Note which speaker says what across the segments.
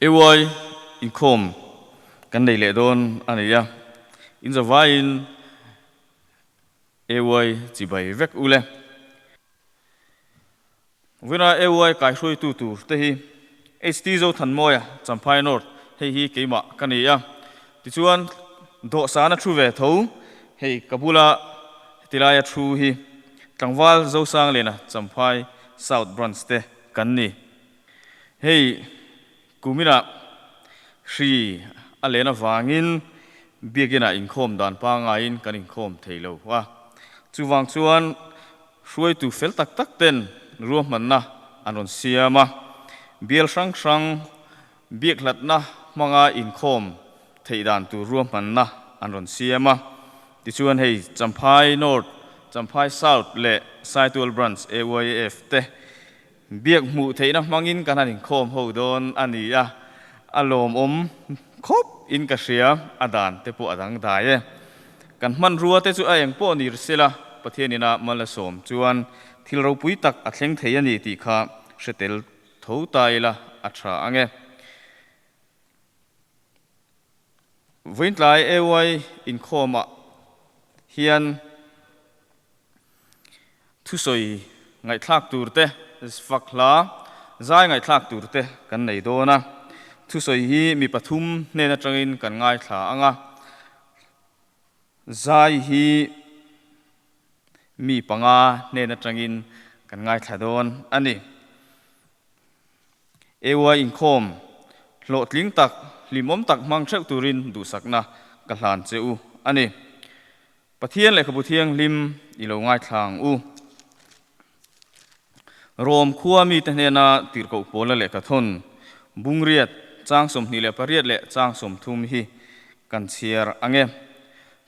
Speaker 1: AY Inkhawm kan nei le don ania in the vain AY chi bai vek ule vina AY kai hroi tu te hi HT zo than moya champhai nor hei hi keima kania ti chuan do sana thu ve tho hei kabula tilaya thu hi tlangwal zo sang lena champhai south branch te kan ni hei kumina Shri alena wangin biagina Inkhawm dan pa ngain kan Inkhawm theilo wa chuwang chuan hruai tu fel tak tak ten ruam manna anon siama bial sang sang biak latna manga Inkhawm theidan tu ruam manna anon siama ti chuan hei champhai north champhai south le saitual branch AYF te biak mu theina mangin kan Inkhawm ho don ania alom khop in ka sia adan te po adang dae kan man ruwa te chu ayang po nir sela pathianina mala som chuan thilro pui tak a thleng thei ani ti kha hretel tho taila atha ange vointlai AY Inkhawm hian thusoi ngai thlak turte fakla zai ngai thlak turte kan nei dona thusoi hi mi pathum nena tangin kan ngai thla anga zai hi mi panga nena tangin kan ngai thla don ani AY Inkhawm lo tling tak limom tak mang theu turin du sakna ka hlan cheu ani pathian le khabuthiang lim ilo ngai thlang u rom khuwa mi te nena tirko pola le ka thon bungriat chang som ni le pariat le chang som thum hi kan chiar ange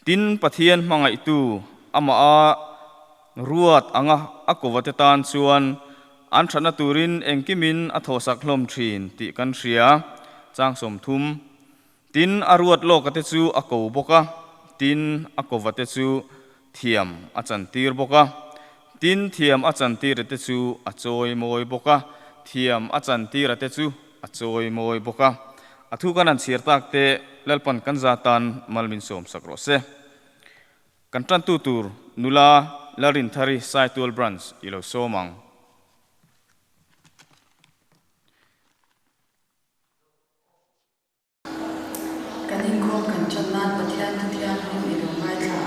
Speaker 1: tin pathian mangai tu ama a ruat anga akowate tan chuan an thana turin engkimin a thosak hlom thin ti kan ria chang som thum tin aruat lokate chu ako boka tin akowate chu thiam achan tir boka tin thiam achan tir te chu achoi moi boka thiam achan tir te chu achoi moi boka athu kanan chir tak te lalpan kan zatan malmin som sakro se kan tan tu tur nula larin thari saitual branch ilo somang
Speaker 2: kan Inkhawm kan channan pathian thian ni ilo ngai tha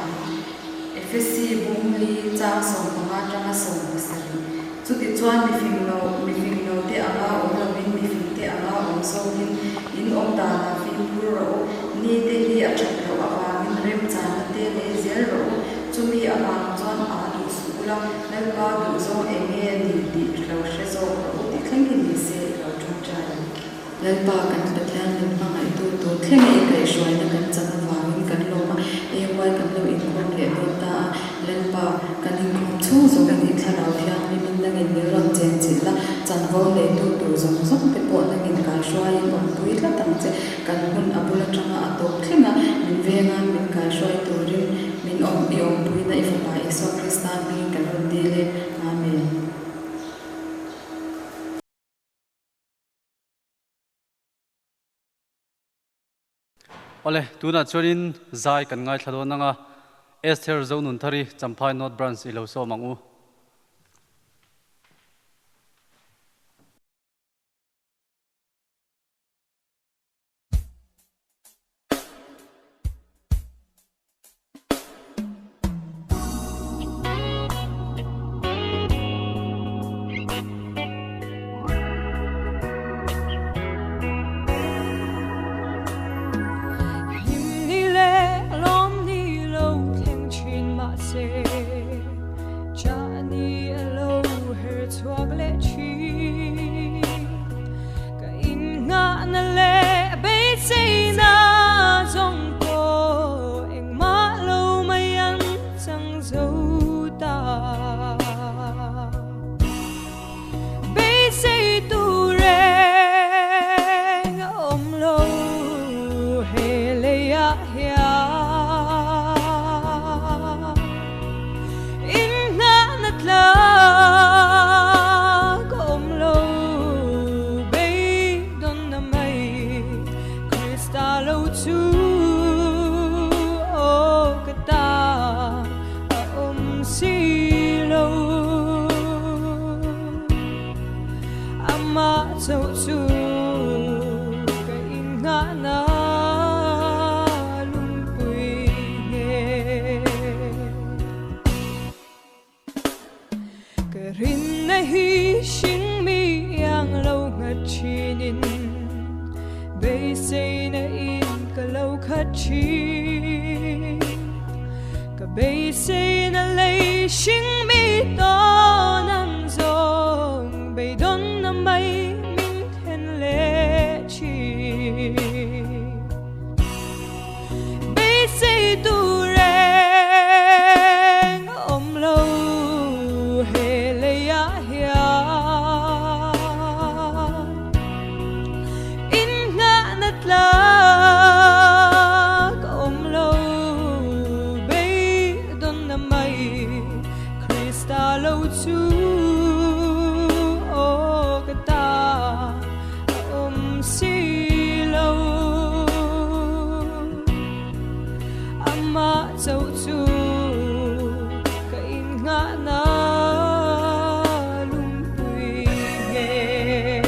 Speaker 2: FSC bungli chang som panga tanga som sari chuti chuan mi fing no te anga omlo min mi fing te anga om so in om da na fin pur ro ni te hi a thak ro awa min rem chan te le zel ro chumi ama chuan a du sula nal ba du zo enge ni ti lo she zo ro ti thleng ni se lo thong chai lal ba kan pathian lim pa ngai tu to thleng e kai shwai na kan chan wangin kan lo ma AY kan lo Inkhawm le do ta lal ba kan Inkhawm chu zo kan ni thla thiang ni min na ngin ro chen chila chan vo le tu tu zong zong te po na ngin kai shwai on pui la tam che kan hun abula tanga atok thlenga min venga min kai shwai tu rin min om bi om pui na ifa ba iso kristan mi kan ro dile amen
Speaker 3: ole tuna chorin zai kan ngai thado nanga Esther zo nun thari champhai north branch ilo so mangu
Speaker 4: chu ô cái ta si lâu ama châu chu cái ngã na lung bùi nghe cái rin na hi sinh mi yang lâu ngất chinin bây say na in ka lâu khát chi ka bây say na lay sinh mi to nan zong bây don na may min hen lệ chi bây say tu reng om lâu he lay ya hia in nga nat la om lâu bây don na may Krista lâu chu ô cái ta si lâu ama châu chu cái in ngã na lung bùi nghe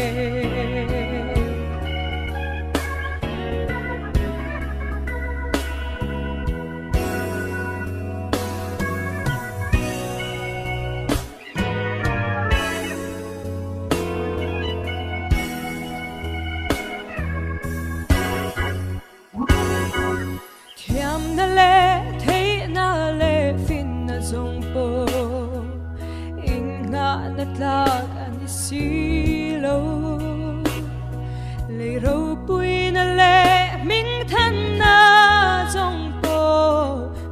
Speaker 4: thiam na le thấy na le fin na zong po in nga na tlak ani si lo le ro pui na le ming than na zong po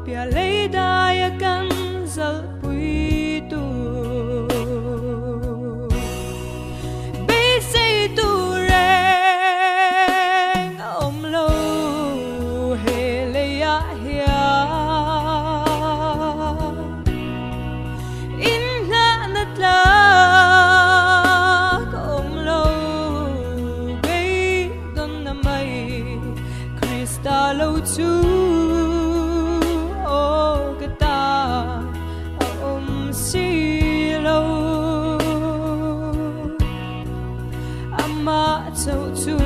Speaker 4: pia le da ya kan zal pui tu bây say tu reng om lâu he le ya hia in nga na tla om lâu bây don na may Krista lâu chu ô cái ta si lâu ama châu chu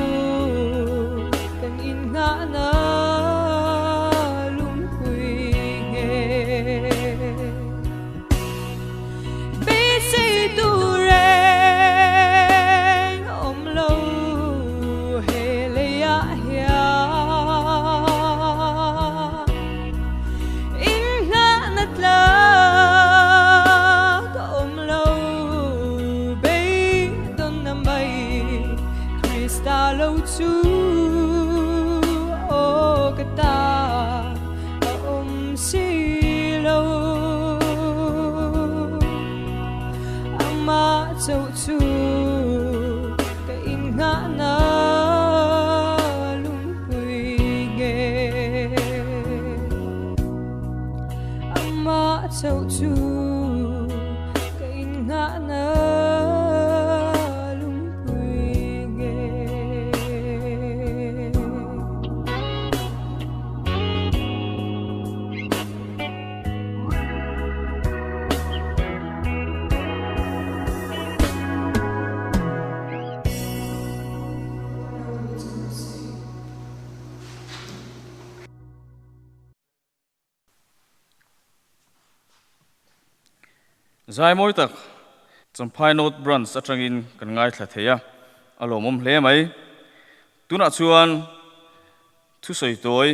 Speaker 4: kan in nga na lung bùi nghe bây say tu reng om lâu he le ya hia in nga na tla om lâu bây don na may Krista lâu chu ô cái ta si lâu ama châu chu cái in ngã na lung bùi nghe ama châu chu cái in ngã na lung bùi nghe
Speaker 1: zai moi tak champhai not branch atangin kan ngai thla theya alomom hle mai tuna chuan thu soi toy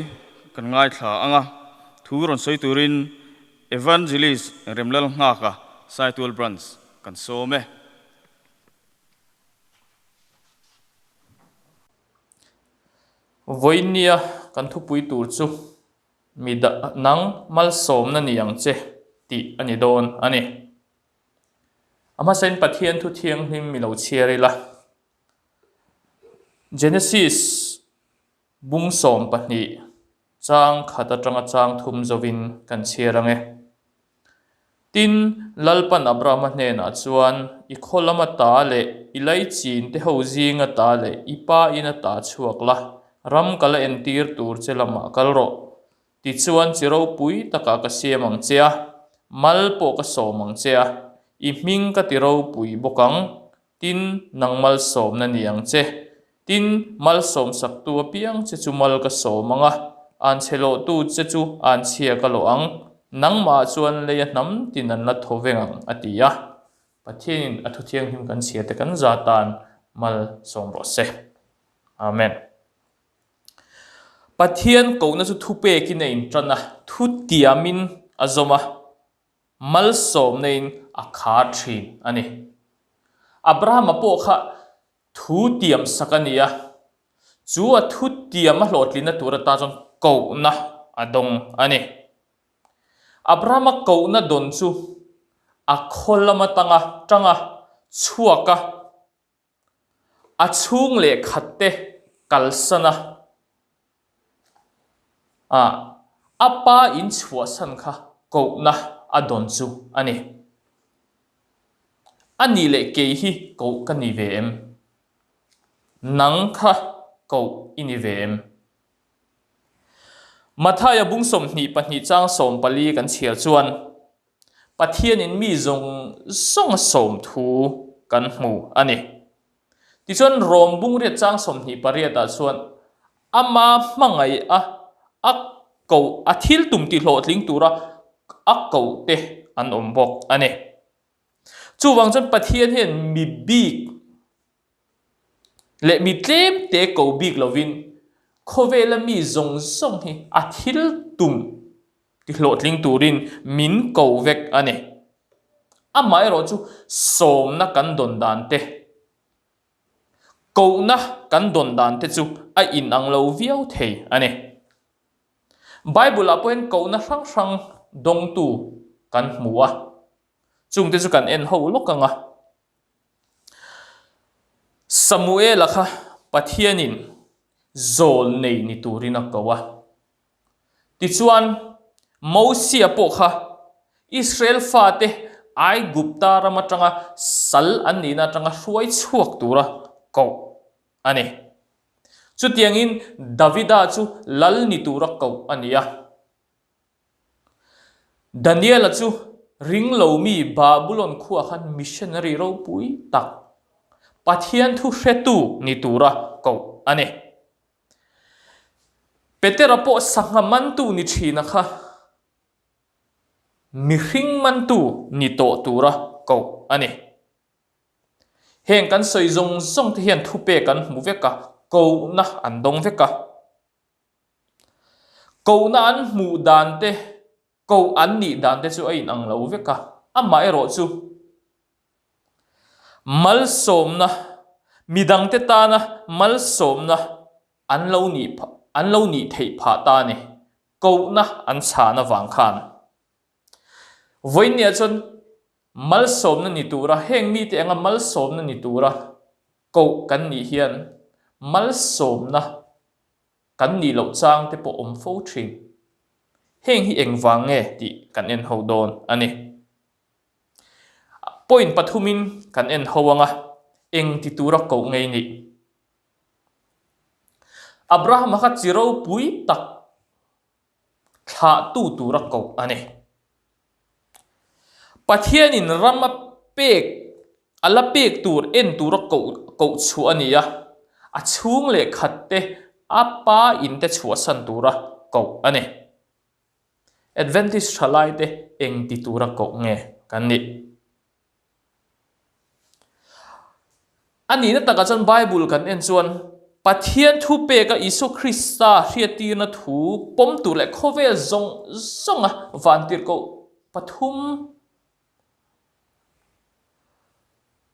Speaker 1: kan ngai thla anga thu ron soi turin evangelist remlal nga ka saitul branch kan so me
Speaker 5: voinia kan thu pui tur chu mi da nang mal som na niang che ti ani don ani ama sen pathian thu thiang him mi lo chiari la Genesis bung som pahni chang khata tanga chang thum zovin kan chiarange tin lalpan abraham hne na chuan I kholama ta le ilai chin te ho zinga ta le ipa ina ta chuak la ram kala entir tur chelama kalro ti chuan chiro pui taka ka siamang chia mal po ka somang chia I ming ka tiro pui bokang tin nang mal som na niang che tin mal som sak tu piang che chu mal ka somanga an chelo tu che chu an chia ka lo ang nang ma chuan le nam tin an la thovengang atia pathin athu thiang him kan chia te kan zatan mal som ro se amen pathian ko na chu thupe ki nei trana thu tiamin azoma mal som nein akha thin ani Abraham po kha thu tiam sakania chu a thu tiam a hlotlina tura ta jong ko na adong ani Abraham ko na don chu a kholama tanga chuaka a chung le khatte kalsana apa in chua san kha ko na adon chu ani ani le ke hi ko kani vem nang kha ko ini vem mathaya bung som ni pani chang som pali kan chiar chuan pathian in mi zong song som thu kan mu ani ti chuan rom bung ria chang som ni paria da chuan ama mangai a ko athil tum ti hlotling tura a ko te an ombok ani chu wang chan pathian hen mi big le mi tlem te ko big lovin khovela mi zong song hi athil tum ti hlotling turin min ko vek ani amai ro chu som na kan don dan te ko na kan don dan te chu a in ang lo viau thei ani Bible apoin ko na sang dong tu kan muwa chung te chu kan en ho lokanga Samuel kha pathianin zol nei ni turina kawa ti chuan Mosia po kha Israel fate ai gupta ramatanga sal anina tanga hruai chuak tura ko ani chu tiangin Davida chu lal ni tura ko ania Daniel chu ring lo mi Babylon khuwa khan missionary ro pui tak pathian thu hretu ni tura ko ane Petera po sangaman tu ni thina kha mi hring man tu ni to tura ko ane heng kan soi zong zong te hian thu pe kan mu veka ko na andong veka ko na an mu dan te ko an ni dan te chu ai ang lo veka ama ero chu mal som na midang te ta na mal som na an lo ni thei pha ta ni ko na an cha na wang khan voinia chon mal som na ni tura heng mi te anga mal som na ni tura ko kan ni hian mal som na kan ni lo chang te po om fo thing heng hi eng wange ti kan en ho don ani point pathumin kan en howanga eng ti tura ko ngei ni Abraham kha chiro pui tak tha tu tura ko ani pathian in rama pek ala pek tur en tura ko chu ania a chung le khatte apa in te chua san tura ko ani Adventist thalai te eng ti tura ko nge kan ni ani na taka chan Bible kan en chuan pathian thu pe ka Isu Krista hriati na thu pom tu le khovel zonga vantir ko pathum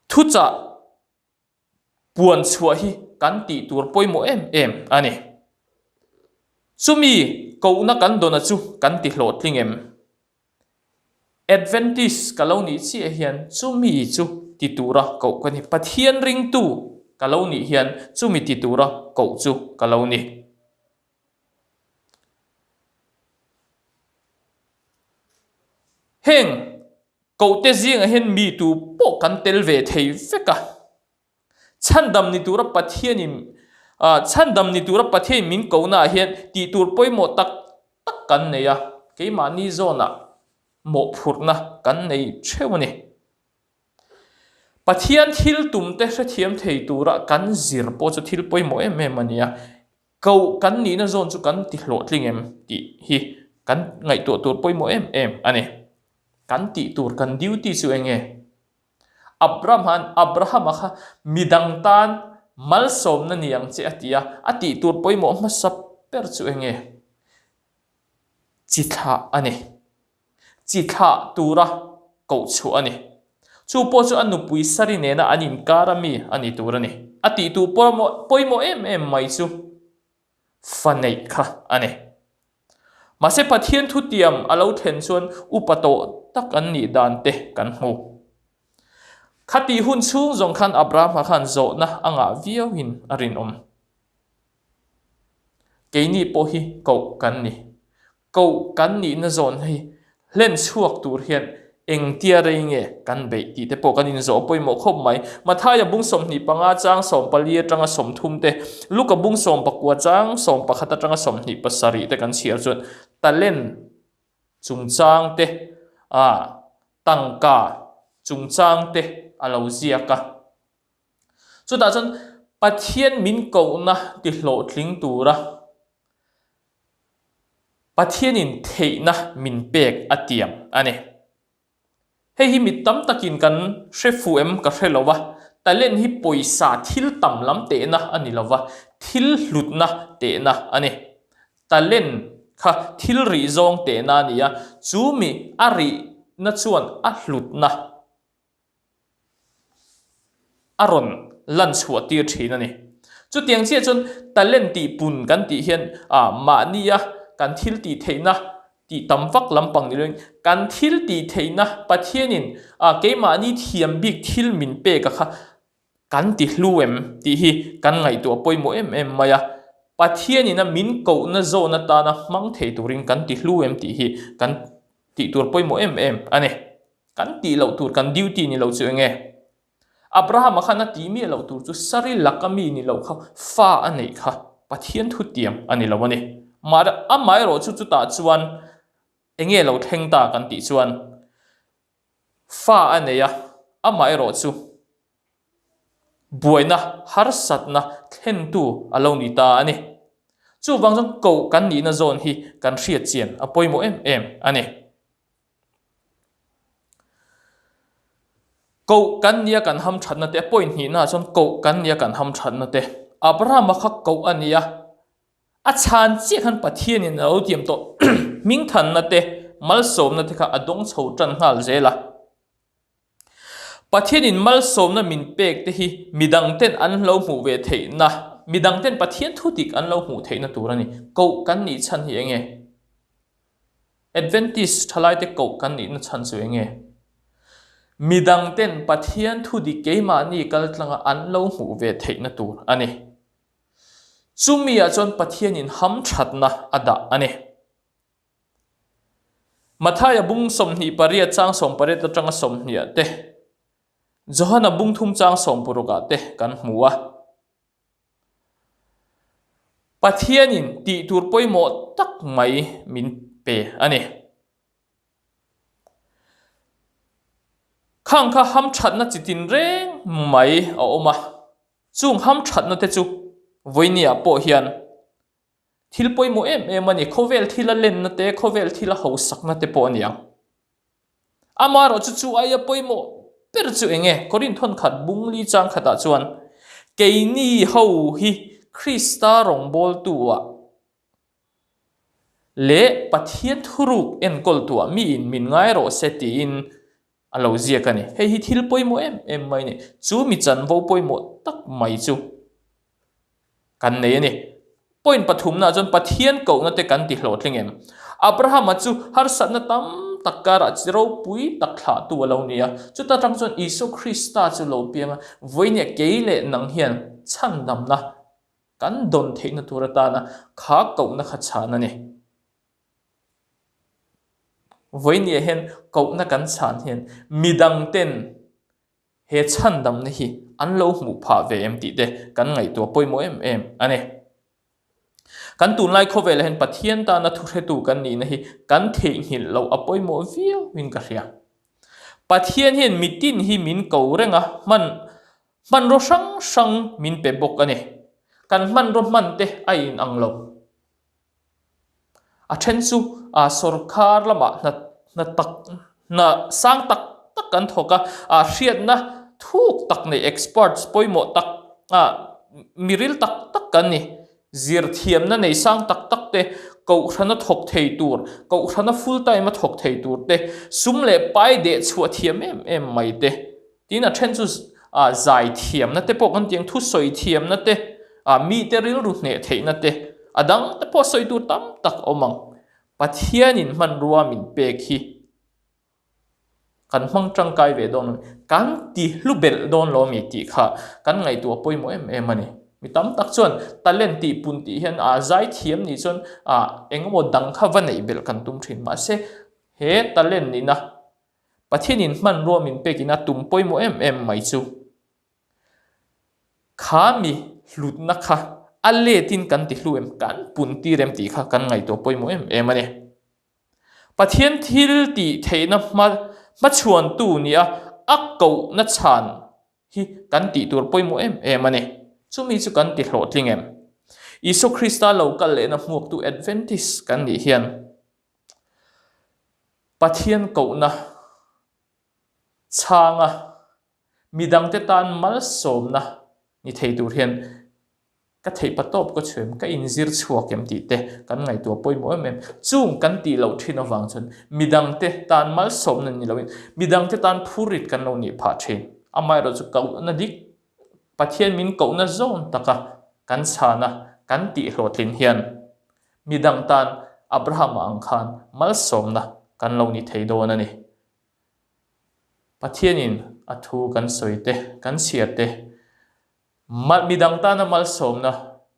Speaker 5: thu cha puan chua hi kan ti tur poimo em ani chumi ko na kan dona chu kan ti hlotling em Adventist kaloni chi hian chumi chu ti tura ko kan hi pathian ring tu kaloni hian chumi ti tura ko chu kaloni heng ko te zing hen mi tu po kan tel ve thei feka chandam ni tura pathianin chan dam ni tura pathian min ko na hian ti tur poimo tak tak kan neya keima ni zona mo phurna kan nei thewni pathian thil tumte hre thiam thei tura kan zir po chu thil poimo em ania ko kan ni na zon chu kan ti hlo tling em ti hi kan ngai to tur poimo em ani kan ti tur kan duty chu enge Abraham kha midang tan mal som na niang che atia ati tur poimo ma sap per chu enge chitha ani chitha tura ko chu ani chu po chu anu pui sari ne na anin karami ani turani ati tu poimo em mai chu fanei kha ani mase pathian thu tiam alo then chuan upato tak an ni dan te kan hu khati hun chung zong khan Abraham khan zo na anga viawin arin keini po hi ko kan ni na zon hi len chuak tur hian eng tia reinge kan be ti te po kan in zo poimo khop mai mathaya bung som ni panga chang som pali atanga som thum te luka bung som pakwa chang som pakhata atanga som ni pasari te kan chiar chun talen chung chang te tangka chung chang te alo ziaka chu da chun pathian min ko na ti hlo tling tura pathian in theina min pek atiam ani hei hi mit tam takin kan hrefu em ka hrelowa talen hi poisa thil tam lam te na ani lova thil hlut na te na ani talen kha thil ri zong te na nia chumi ari na chuan a hlut na aron lan chhuat tir thin ani chu tiang che chun talen ti pun kan ti hian ma nia kan thil ti theina ti tamwak lampang ni ring kan thil ti theina pathianin keima ni thiam bik thil min pe ka kha kan ti hluem ti hi kan ngai to poimo em maya pathianin a min ko na zo na ta na mang thei turin kan ti hluem ti hi kan ti tur poimo em ane kan ti lo tur kan duty ni lo chu nge Abraham khana ti mi lo tur chu sari lakami ni lo kha fa anei kha pathian thu tiam ani lo ani mar amai ro chu ta chuan enge lo theng ta kan ti chuan fa aneya amai ro chu buaina har satna thlen tu alo ni ta ani chu wang jong ko kan ni na zone hi kan hriat chian apoimo em ani ko kan nia kan ham thatna te point ni na chon ko kan nia kan ham thatna te Abraham kha ko ania a chan chi khan pathian in lo tiam to ming than na te mal som na te kha adong chho tan hal zela pathian in mal som na min pek te hi midang ten an lo mu ve thei na midang ten pathian thu tik an lo mu thei na turani ko kan ni chan hi enge advantage thalai te ko kan ni na chan chu enge midang ten pathian thu di keima ni kal tlanga an lo mu ve thei na tur ani chumi a chon pathian in ham thatna ada ani mathaya bung som ni paria chang som pare ta tanga som ni ate johana bung thum chang som puruka te kan hmuwa pathian in ti tur poimo tak mai min pe ani khang kha ham thatna chitin reng mai a oma chung ham thatna te chu voinia po hian thil poimo em ani khovel thila len na te khovel thila ho sakna te po aniang amaro chu aya poimo per chu enge korin thon khat bungli chang khata chuan keini ho hi Krista rong bol tuwa le pathian thuruk en kol tuwa mi in min ngai ro seti in alo zia kani hei hi thil poimo em mai ni chu mi chan vo poimo tak mai chu kan nei ani point pathum na jon pathian ko na te kan ti hlo thleng em Abraham chu har sat na tam takara chiro pui takha tu lo nia chu ta tang chon Isu Krista chu lo pianga voine keile nang hian chan dam na kan don theina turata na kha ko na kha chana ni voine hen ko na kan chan hian midang ten he chan dam na hi an lo mu pha ve em ti de kan ngai to poimo em ane kan tun lai kho ve le hen pathian ta na thu the tu kan ni na hi kan the hil lo apoimo viu min ka ria pathian hian mitin hi min ko renga man ro sang min pe bok ane kan man ro man te ai in ang lo a then chu a sarkar lama na tak na sang tak kan thoka a hriat na thuk tak nei experts poimo tak miril tak kan ni zir thiam na nei sang tak te ko thana thok thei tur ko thana full time thok thei tur te sum le pai de chua thiam em mai te tin a then chu zai thiam na te pok an tiang thu soi thiam na te mi te ril ru ne thei na te adang te po soi tu tam tak omang pathianin man ruwa min pek hi kan mang tang kai ve don kan ti lubel don lo mi ti kha kan ngai tu poimo em ani mi tam tak chuan talent ti pun ti hian zai thiam ni chuan engmo dang kha vanei bel kan tum thin ma se he talent ni na pathianin man ruwa min pekina tum poimo em mai chu khami hlut na kha alle tin kan ti hluem kan pun ti rem ti kha kan ngai to poimo em ane pathian thil ti theina ma chuan tu nia akko na chan hi kan ti tur poimo em ane chumi chu kan ti hlotling em isu krista local le na muak tu adventist kan ni hian pathian ko na changa midang te tan mal som na ni thei tur hian ka thei patop ko chem ka inzir chuak em ti te kan ngai tu poimo em chung kan ti lo thin awang chun midang te tan mal som na ni loin midang te tan phurit kan lo ni pha thin amai ro chu kau na dik pathian min ko na zon taka kan chana kan ti hlotlin hian midang tan abraham ang khan mal som na kan lo ni thei do na ni pathianin athu kan soite kan siate midang ta na mal som na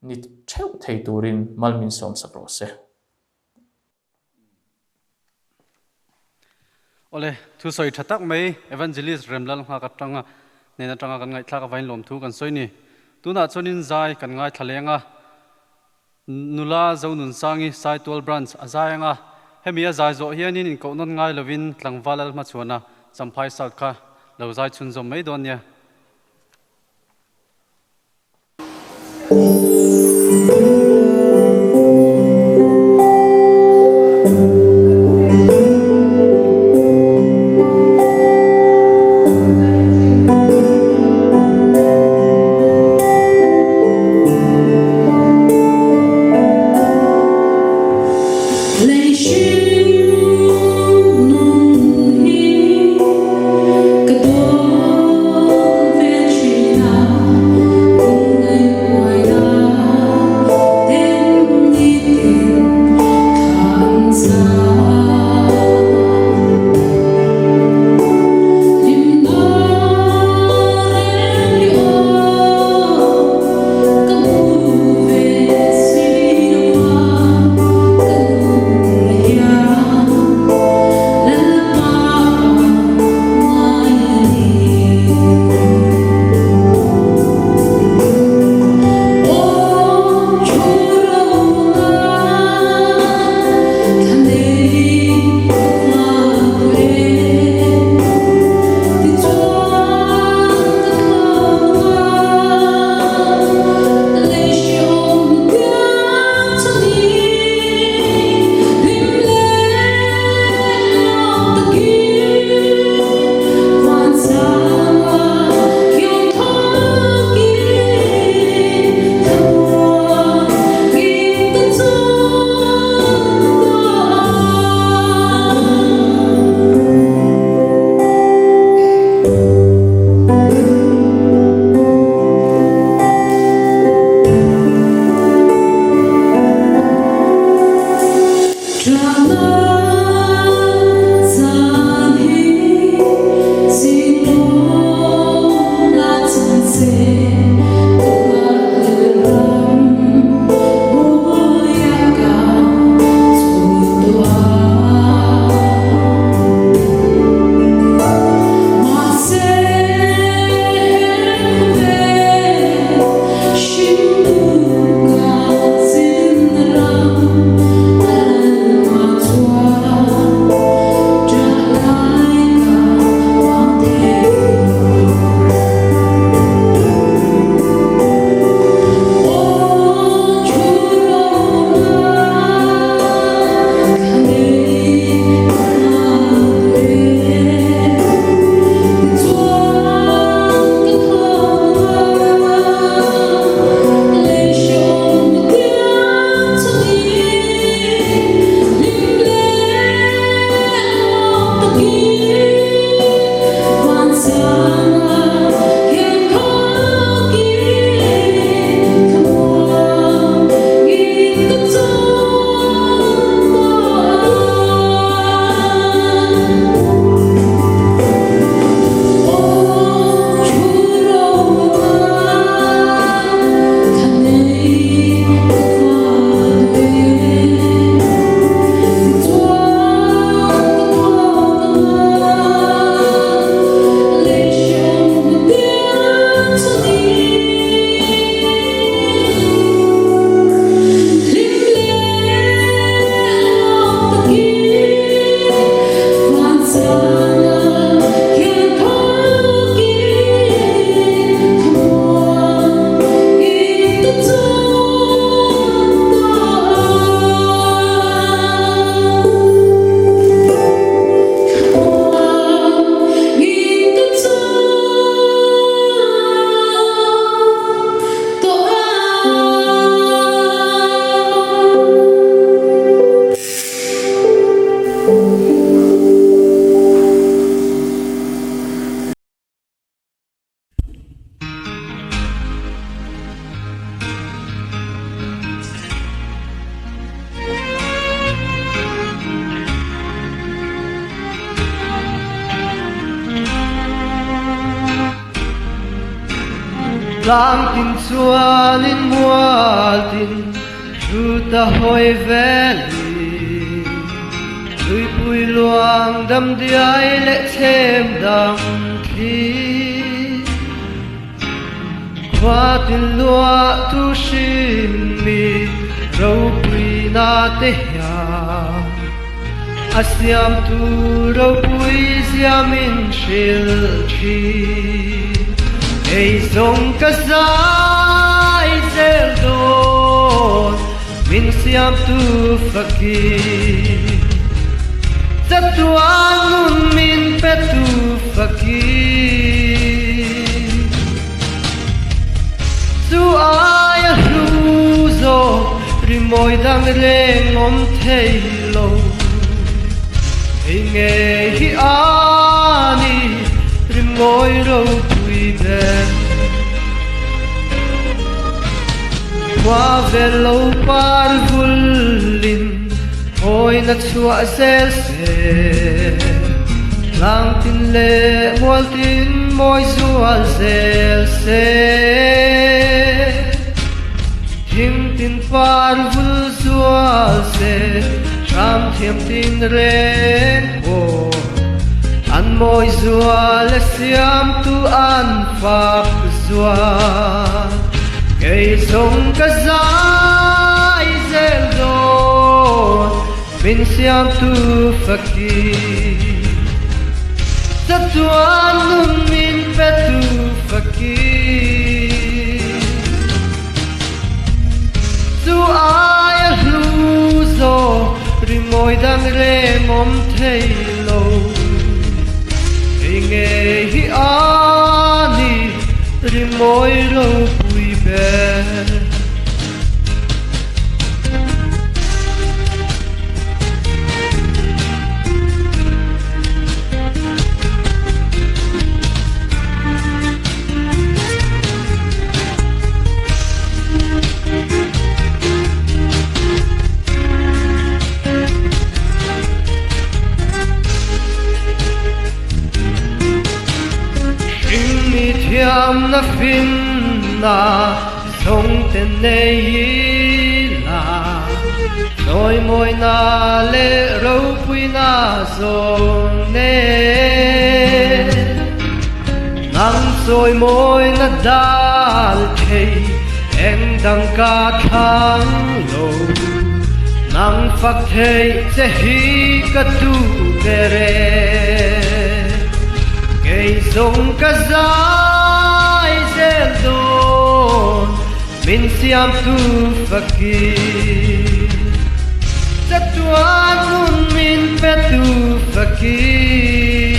Speaker 5: ni theu thei turin mal min som sakro se
Speaker 3: ole thu soi thatak mai evangelist remlal nga ka tanga nena tanga kan ngai thlaka vain lom thu kan soi ni tuna chonin zai kan ngai thalenga nula zonun sangi sai 12 branch azayanga hemia zai zo hianin in ko non ngai lovin tlangwalal ma chuana champhai sal kha lo zai chun zom mai don nia
Speaker 6: lang tin chuan in mual tin ruta hoi veli lui pui luang dam diai le chem dam thi qua tin lua tu shin mi rau pui na te ya asiam tu rau pui siam in shil chi ei zong ka zai zel don min siam tu fakir Tatuan nun min petu fakir Su ay luzo Rimoy dang reng om thei lo Inge hi ani Rimoy ro tui ben Qua velo par vulin Ôi na chua sel se lang tin le mual tin moi zual sel se him tin par vul zual se cham thiam tin ren o an moi zual siam tu an fak zual kei song ka zai zel do min siam tu fakir Tatuan nun min petu fakir Su ay luzo Rimoy dang rem om thei lo Inge hi ani Rimoy ro pui ber Thiam na fin na song ten nei la Noi moi na le rau pui na song ne Nang soi moi na dal thei em dang ka thang lo Nang phak thei che hi ka tu bere Kei song ka zai zel don Min siam tu fakir Tatuan nun min petu fakir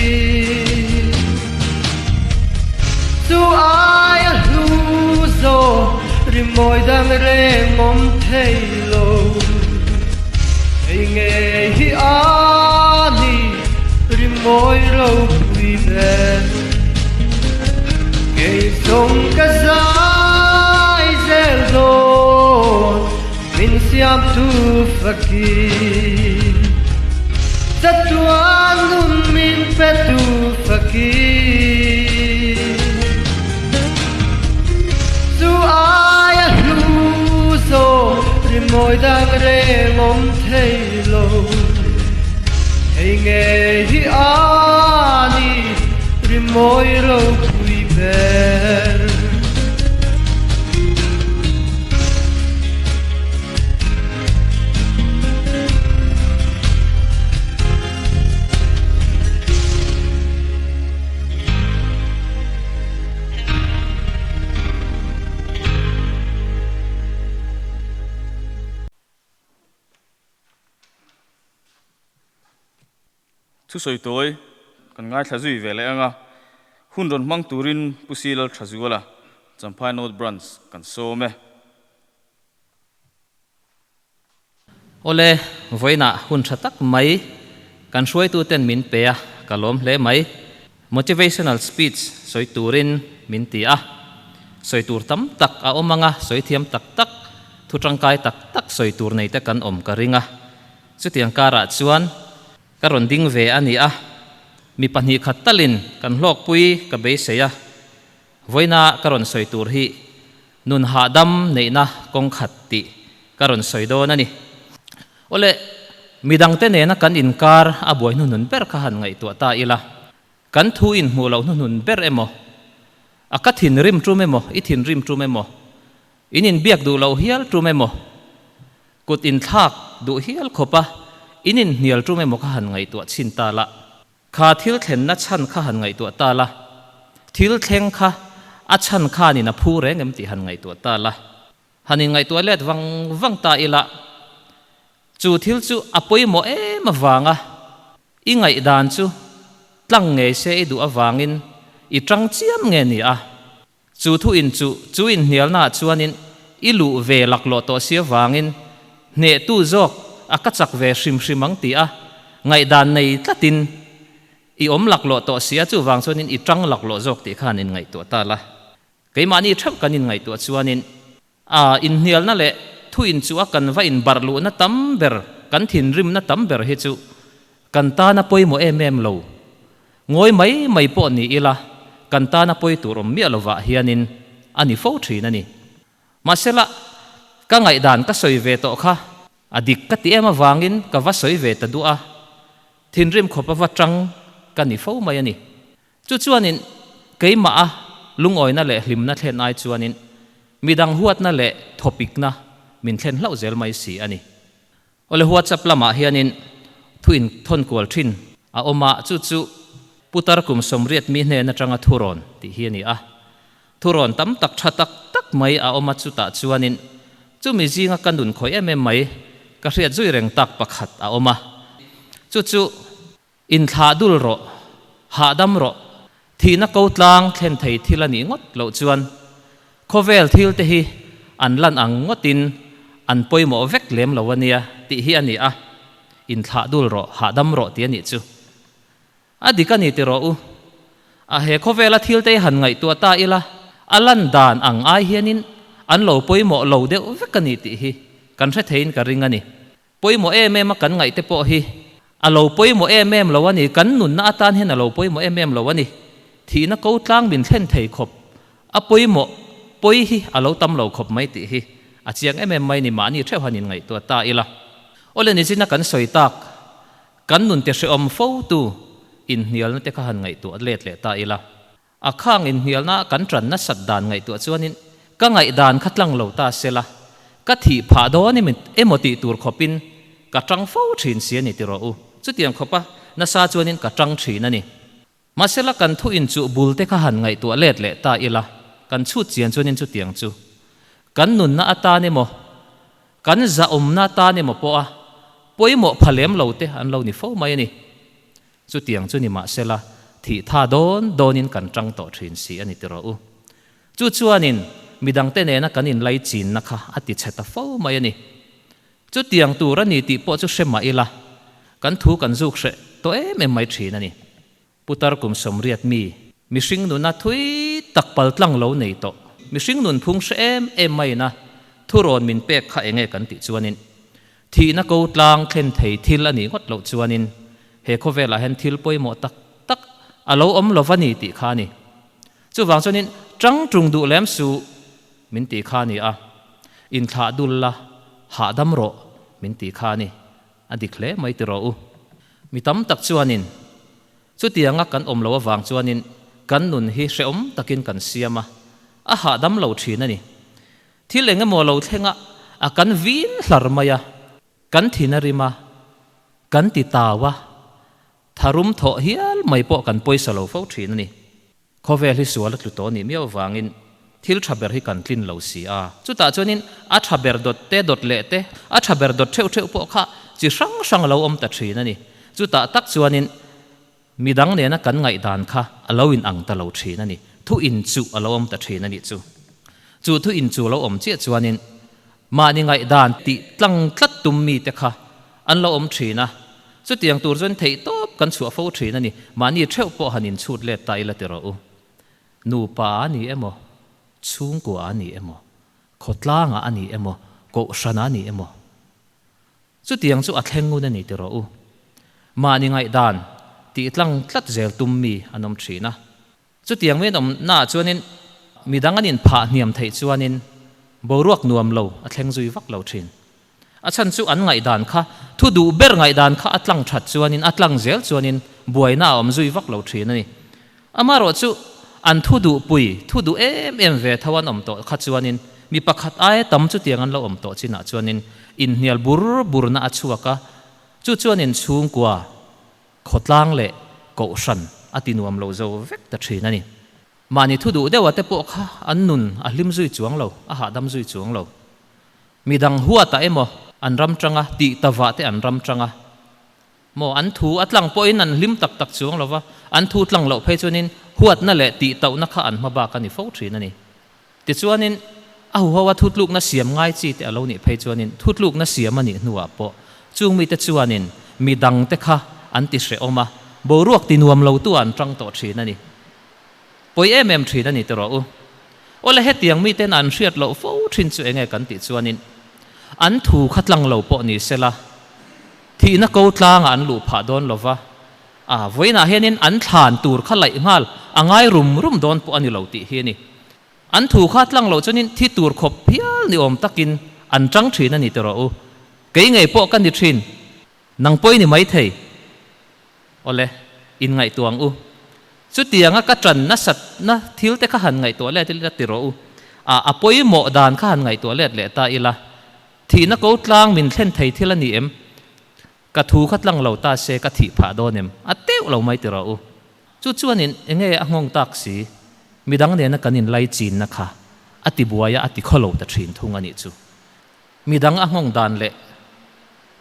Speaker 6: Su ay luzo Rimoy dang rem om thei lo Inge hi ani Rimoy ro pui ben Kei song ka zai zel don Min siam tu fakir Tatuan nun min petu fakir Su ay luzo Rimoy dang rem om thei lo Inge hi ani Rimoy ro pui ber
Speaker 1: Thu soi toi kan ngai thazui vele anga hun ron mang turin pusil thazuala champai not branch kan so me
Speaker 7: ole voina hun thatak mai kan suai tu ten min pe a kalom hle mai motivational speech soi turin min ti a soi tur tam tak a omanga soi thiam tak tak thu tangkai tak tak soi tur nei te kan om ka ringa chutiang kara chuan karon ding ve ani a mi pahnih khat talin kan hlok pui ka be seya voina karon soi tur hi nun ha dam neina kong khat ti karon soi do nani ole midang te nena kan inkar a boi nun ber kha han ngai tu ta ila kan thu in mu lo nun ber emo aka thin rim tru memo I thin rim tru memo inin biak du lo hial tru memo kut in thak du hial khopa inin nial tru memo kha han ngai tu chin ta la kha thil thlen na chan kha han ngai tu ta la thil thleng kha a chan kha ni na phu reng em ti han ngai tu ta la hanin ngai tu let wang ta ila chu thil chu apoi mo ma wanga I ngai dan chu tlang nge se du awangin I trang chiam nge ni a chu thu in chu in hnial na chuanin I lu ve lak lo to sia wangin ne tu zok akachak ve shrim shrimang ti a ngai dan nei tlatin I om lak lo to sia chu wang chuanin I trang lak lo zok ti khanin ngai tu ta la keimani thap kanin ngai tu chuanin in hnial na le thu in chu a kan va in barlu na tamber kan thin rim na tamber he chu kan ta na poimo em lo ngoi mai po ni ila kan ta na poi tur om mi alova hianin ani fo thin ani masela ka ngai dan ka soi ve to kha adik ka ti ema wangin ka va soi ve ta du a thin rim khopa va tang kan ni fo mai ani chu chuanin keima a lungoi na le hlim na thlen ai chuanin midang huat na le topic na min thlen hlau zel mai si ani ole WhatsApp lama hianin thuin thon kol thin a oma chu putar kum somriat mi hne na tanga thuron ti hiani a thuron tam tak tha tak mai a oma chu ta chuanin chu mi jinga kanun khoi em mai ka hriat zui reng tak pakhat a oma chu Intlawhtawn ro ha dam ro thina ko tlang thlen thei thilani ngot lo chuan khovel thil te hi an lan ang ngotin an poimo vek lem lawania ti hi ani a Intlawhtawn ro ha dam ro ti ani chu adikani te ro u a he khovela thil te han ngai tu ta ila alan dan ang ai hianin an lo poimo lo de vekani ti hi kan thre thein ka ringani poimo em kan ngai te po hi alo poimo em lawani kan nun na atan hen alo poimo em lawani thina ko tlang bin thlen thei khop a poimo poi hi alo tam lo khop mai ti hi a chiang em mai ni mani thre hanin ngai tu ta ila ole ni china kan soi tak kan nun te se om fo tu in hnial na te kha han ngai tu let le ta ila a khang in hnial na kan tran na sat dan ngai tu chuanin ka ngai dan khatlang lo ta sela ka thi pha do ni mit emoti tur khopin ka tang fo thin sia ni ti ro u chu tiang khopa na sa chuanin ka tang thin ani masela kan thu in chu bul te kha han ngai tu let le ta ila kan chu chian chuanin chu tiang chu kan nun na ata ni mo kan za na ta ni mo po a poimo phalem lo te an lo ni fo mai ani chu tiang chu ni ma sela thi tha donin kan tang to thin si ani ti ro u chu chuanin midang te ne na kanin lai chin na kha ati cheta fo mai ani chu tiang tu ra ni ti po chu shema ila kan thu kan zuk hre to em mai thin ani putar kum somriat mi mishing nu na thui takpal tlang lo nei to mishing nun phung hre em mai na thuron min pek kha enge kan ti chuanin thi na ko tlang thlen thei thil ani ngot lo chuanin he khovela hen thil poimo tak alo om lovani ti khani chu wang chuanin tang trung du lem su min ti khani a Intlawhtawn la ha dam ro min ti khani adikhle mai ti ro u mitam tak chuanin chu tianga kan om lo wang chuanin kan nun hi hre om takin kan siama a ha dam lo thin ani thil enge mo lo thenga a kan vin hlar maya kan thinarima kan ti tawa tharum tho hial mai po kan poisa lo fo thin ani khovel hi sual tlu to ni miaw wangin thil thaber hi kan tlin lo si a chu ta chuanin a thaber dot te dot le te a thaber dot theu po kha chi sang lo om ta thin ani chu ta tak chuanin midang ne na kan ngai dan kha aloin ang ta lo thin ani thu in chu alo om ta thin ani chu thu in chu lo om che chuanin ma ni ngai dan ti tlang tlat tum mi te kha an lo om thina chu tiang tur zon thei top kan chu fo thina ni ma ni theu po hanin chut le tai la te ro u nu pa ni emo chung ko ani emo khotlanga ani emo ko shana ni emo chu tiang chu a thlengu na ni te ro u ma ni ngai dan ti tlang tlat zel tum mi anom thina chu tiang men om na chuanin mi dang anin pha niam thei chuanin boruak nuam lo a thleng zui vak lo thin a chan chu an ngai dan kha thu du ber ngai dan kha atlang that chuanin atlang zel chuanin buaina om zui vak lo thin ani amaro chu an thu du em ve thawan om to kha chuanin mi pakhat ai tam chu tiang an lo om to china chuanin in hnial bur na achuaka chuanin chung kwa khotlang le ko shan atinuam lo zo vek ta thina ni mani thu du dewa te po kha an nun a hlim zui chuang lo a ha dam zui chuang lo midang huwa ta emo an ram tanga ti tawa te an ram tanga mo an thu atlang po in an hlim tak tak chuang lo wa an thu tlang lo phei chuanin huat na le ti tau na kha an ma ba ka ni fo thina ni ti chuanin a huwa thutluk na siam ngai chi te alo ni phei chuanin thutluk na siam ani hnuwa po chung mi te chuanin midang te kha an ti hre oma boruak ti nuam lo tu an tang to thina ni poi em thina ni te ro u ola hetiang mi ten an hriat lo fo thin chu enge kan ti chuanin an thu khatlang lo po ni sela thi na ko tlang an lu pha don lova a voina henin an thlan tur khalai ngal angai rum don po ani lo ti he ni an thu khatlang lo chuanin thi tur khop phial ni om takin an tang thina ni te ro u kei ngei po kan ni thin nang poi ni mai thei ole in ngai tuang u chu tianga ka tran na sat na thil te kha han ngai to le til ti ro u a apoi mo dan kha han ngai to le ta ila thi na ko tlang min thlen thei thil ani em ka thu khatlang lo ta se ka thi pha donem ateu lo mai ti ro u chuanin enge angong tak si midang ne na kanin lai chin na kha ati buaya ati kholo ta thin thung ani chu midang angong dan le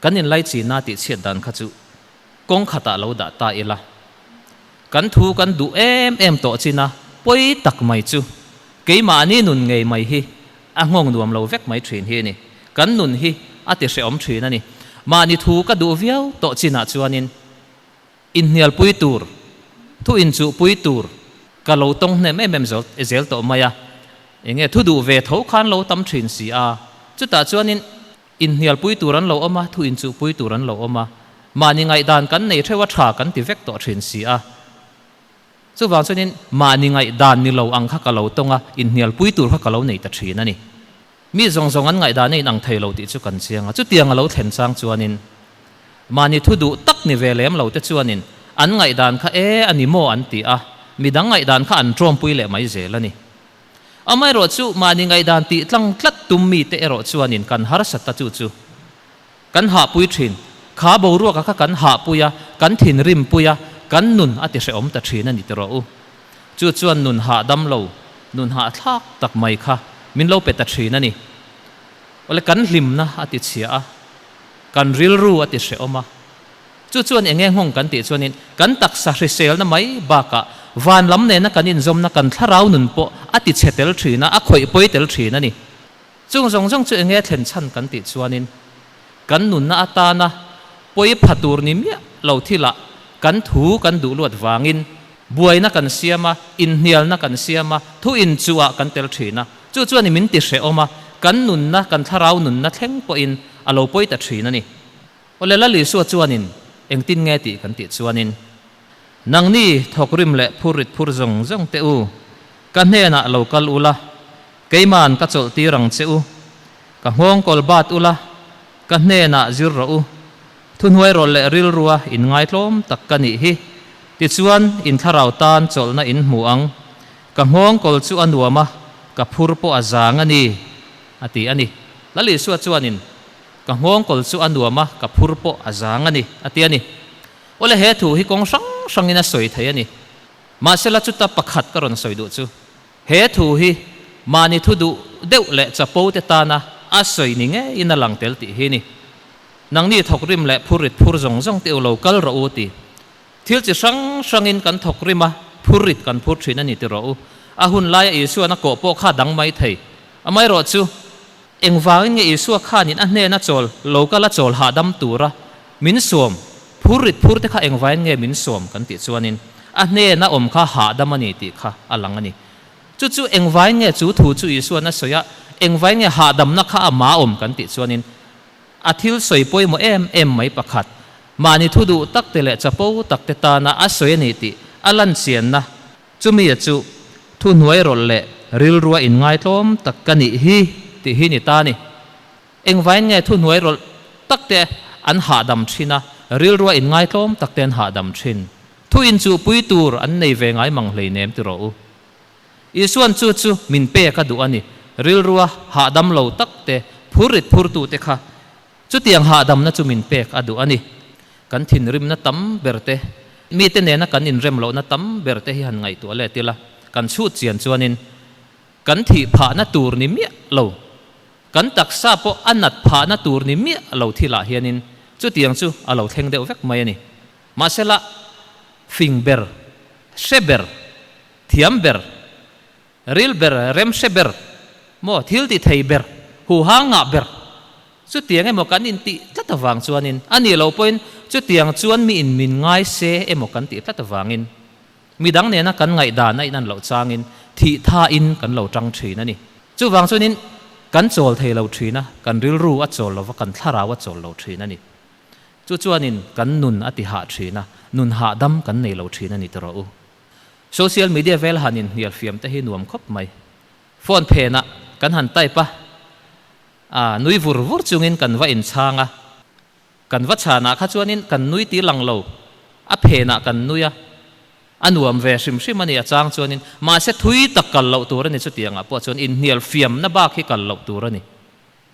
Speaker 7: kanin lai chin na ti chet dan kha chu kong khata lo da ta ila kan thu kan du em to china poi tak mai chu keima ni nun ngei mai hi angong nuam lo vek mai thin hi ni kan nun hi ati se om thin ani ma ni thu ka du viau to china chuanin in hnial pui tur thu in chu pui tur ka lo tong ne mem zol ezel to maya enge thu du ve tho khan lo tam thin si a chu ta chuanin in hnial pui turan lo oma thu in chu pui turan lo oma mani ngai dan kan nei thewa tha kan ti vek to thin si a chu wang chuanin mani ngai dan ni lo ang kha ka lo tonga in hnial pui tur kha ka lo nei ta thin ani mi zong an ngai dan nei nang thei lo ti chu kan chianga chu tiang lo thlen chang chuanin mani thu du tak ni velem lo te chuanin an ngai dan kha ani mo an ti a midang ngai dan kha an trom pui le mai zel ani amai ro chu mani ngai dan ti tlang tlat tum mi te ero chuanin kan har sat ta chu kan ha pui thin kha bo ru ka kan ha puya kan thin rim puya kan nun ati se om ta thina ni te ro u chuan nun ha dam lo nun ha thak tak mai kha min lo pe ta thina ni ole kan hlim na ati chia a kan ril ru ati se oma chuan enge hong kan ti chuanin kan tak sa hrisel na mai ba ka van lam ne na kanin zom na kan tharau nun po ati chetel thina a khoi poi tel thina ni zong chu enge thlen chan kan ti chuanin kan nun na ata na poi phatur ni mi lo thila kan thu kan du luat wangin buai na kan siama in hnial na kan siama thu in chuwa kan tel thina chuan min ti hre oma kan nun na kan tharau nun na thleng po in alo poi ta thina ni ole la li su chuanin engtin nge ti kan ti chuanin nang ni thokrim le phurit phur zong te u kan he na local ula keiman ka chol ti rang che u ka hong kol bat ula kan he na zir ro u thun huai rol le ril ruwa in ngai tlom tak ka ni hi ti chuan in tharau tan chol na in mu ang ka hong kol chu anuama ka phur po azang ani ati ani lali su chuanin ka hong kol chu anuama ka phur po azang ani ati ani ole he thu hi kong sang ina soi thai ani ma sela chu ta pakhat ka ron soi du chu he thu hi mani thu du deu le chapo te ta na a soi ni nge ina lang tel ti hi ni nang ni thokrim le phurit phur zong te lo kal ro ti thil chi sang in kan thokrima phurit kan phur thina ni te ro a hun lai isu na ko po kha dang mai thei amai ro chu engwang nge isu kha nin a hne na chol local a chol ha dam tura min som phurit phur te kha engwang nge min som kan ti chuanin a hne na om kha ha dam ani ti kha alang ani chu engwang nge chu thu chu isu na soya engwang nge ha dam na kha ma om kan ti chuanin athil soi poi mo em mai pakhat mani thu du tak te le chapo tak te ta na a soi ni ti alan sian na chumi chu thu nuai rol le ril ruwa in ngai tlom tak kani hi ti hi ni ta ni eng vain nge thu nuai rol takte an ha dam thina ril ruwa in ngai tlom takte an ha dam thin thu in chu pui tur an nei ve ngai mang hlei nem ti ro isuan chu chu min pe ka du ani ril ruwa ha dam lo takte phurit phur tu te kha chu tiang ha dam na chu min pek adu ani kan thin rim na tam berte mi te ne na kan in rem lo na tam berte hi han ngai tu ale tila kan chu chian chuanin kan thi pha na tur ni mi lo kan taksa po anat pha na tur ni mi lo thila hianin chu tiang chu alo thleng deuh vek mai ani ma sela fingber sheber thiamber rilber remsheber mo thil ti theiber hu hanga ber chu tiang emo kan in ti tlatawang chuanin ani lo point chu tiang chuan mi in min ngai se emo kan ti tlatawangin midang ne na kan ngai da nai nan lo changin thi tha in kan lo tang thina ni chu wang chuanin kan chol thei lo thina kan ril ru a chol lo wa kan thara wa chol lo thina ni chu chuanin kan nun ati ha thina nun ha dam kan nei lo thina ni tro social media vel hanin hial fiam te hi nuam khop mai phone phe na kan han tai pa nui vur vur chungin kan va in changa kan va chana kha chuanin kan nui ti lang lo a phe na kan nuya anuam ve sim sim ani achang chuanin ma se thui tak kal lo tur ani chu tianga po chuan in hial fiam na ba khi kal lo tur ani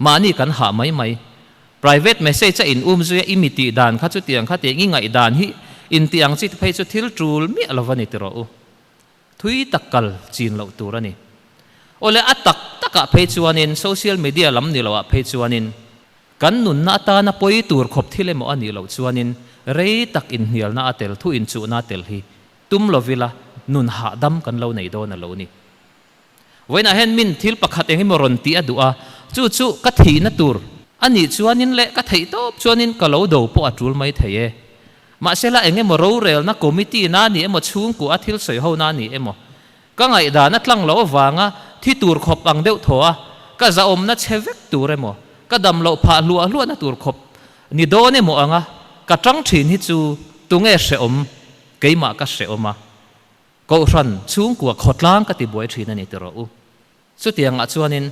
Speaker 7: ma ni kan ha mai mai private message cha in zuya imiti dan kha chu tiang kha te ngi ngai dan hi in tiang chi phei chu thil trul mi alovani tiro thui tak kal chin lo tur ani ole atak taka phei chuanin social media lam ni lo a phei chuanin kan nun na ta na poi tur khop thile mo ani lo chuanin rei tak in hial na atel thu in chu na tel hi tum lovila nun ha dam kan lo nei do na lo ni waina hen min thil pakhat eng moron ti adua chu chu ka thi na tur ani chuanin le ka thei top chuanin ka lo do po atul mai theye ma sela enge mo ro rel na committee na ni emo chung ku athil soi ho na ni emo ka ngai da na tlang lo wanga thi tur khop ang deuh thoa ka za om na chevek tur emo ka dam lo pha lu na tur khop ni do ne mo anga ka tang thin hi chu tunge se om keima ka se oma ko ran chung ku khotlang ka ti boi thin ani tero chu tiang a chuanin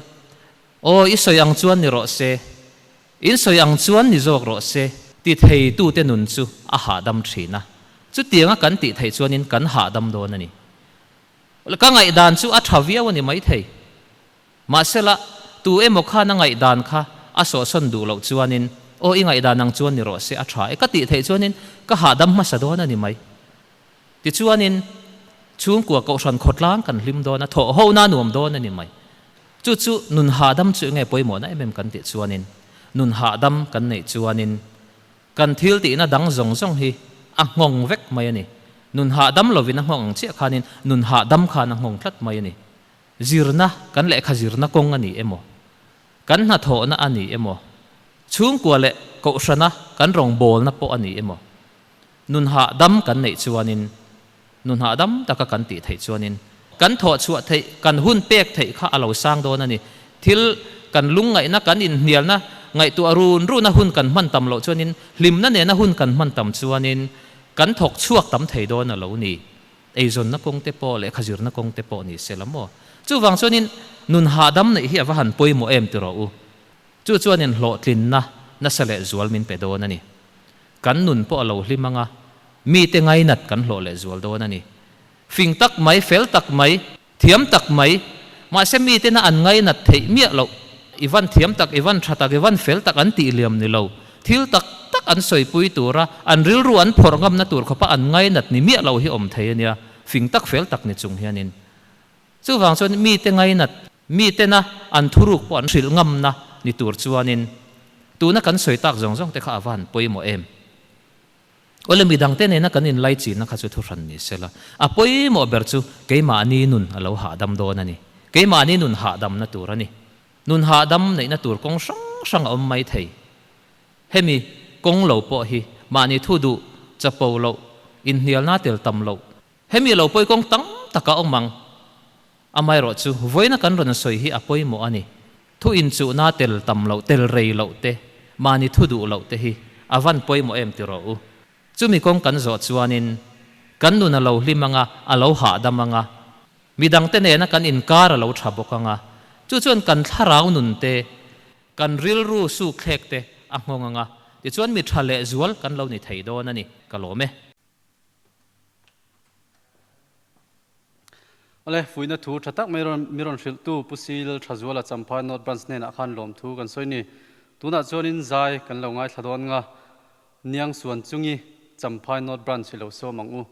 Speaker 7: o i soyang chuan ni ro se in soyang chuan ni jok ro se ti thei tu te nun chu a ha dam thina chu tianga kan ti thei chuanin kan ha dam do na ni ka ngai dan chu a thavia wani mai thei ma sela tu emo kha na ngai dan kha a so son du lo chuanin o i ngai dan nang chuan ni ro se a tha e ka ti thei chuanin ka ha dam ma sa do na ni mai ti chuanin chung kwa ko ran khotlang kan hlim do na tho ho na nuam do na ni mai chu chu nun ha dam chu nge poimo na emem kan ti chuanin nun ha dam kan nei chuanin kan thil ti na dang zong zong hi a ngong vek mai ani nun ha dam lovina ngong che khanin nun ha dam khana ngong thlat mai ani zirna kan le kha zirna kong ani emo kan na tho na ani emo chung kwa le ko shana kan rong bol na po ani emo nun ha dam kan nei chuanin nun ha dam ta ka kan ti thei chuanin kan tho chu thei kan hun pek thei kha alo sang do na ni thil kan lung ngai na kan in hnial na ngai tu arun ru na hun kan man tam lo chuanin lim na ne na hun kan man tam chuanin kan thok chuak tam thei do na lo ni eizon na kong te po le khazir na kong te po ni selamo chu wang chuanin nun ha dam nei hi awa han poimo em ti ro chu chuanin hlo tlin na sale zual min pe do na ni kan nun po lo hlimanga mi te ngai nat kan hlo le zual do na ni fing tak mai fel tak mai thiam tak mai ma se mi te na an ngai nat thei mi lo ivan thiam tak ivan thatak ivan fel tak an ti liam ni lo thil tak tak an soi pui tura an ril ru an phor ngam na tur khopa an ngai nat ni mi lo hi om thei ania fing tak fel tak ni chung hianin chu wang chon mi te ngai nat mi te na an thuruk po an hril ngam na ni tur chuanin tu na kan soi tak zong zong te kha awan poimo em ole mi dang te ne na kan in lai chi na kha chu thu ran ni sela a poimo ber chu keima ani nun alo ha dam do na ni keima ani nun ha dam na tur ani nun ha dam nei na tur kong sang sang om mai thei hemi kong lo po hi mani thu du chapo lo in hnial na tel tam lo hemi lo poi kong tang taka ong mang amai ro chu voina kan ron soi hi apoi mo ani thu in chu na tel tam lo tel rei lo te mani thu du lo te hi avan poi mo em ti ro u chu mi kong kan zo chuanin kan nu na lo hlimanga alo ha damanga midang te ne na kan inkar lo tha bokanga chu chuan kan tharau nun te kan ril ru su khlek te a ngonganga ti chuan mi thale zual kan lo ni thei don ani kalome
Speaker 3: ale fuina thu thatak miron hril tu pusil thazuala champhai not branch ne na khan lom thu kan soini tuna chonin zai kan lo ngai thladon nga niang suan chungi champhai not branch lo so mangu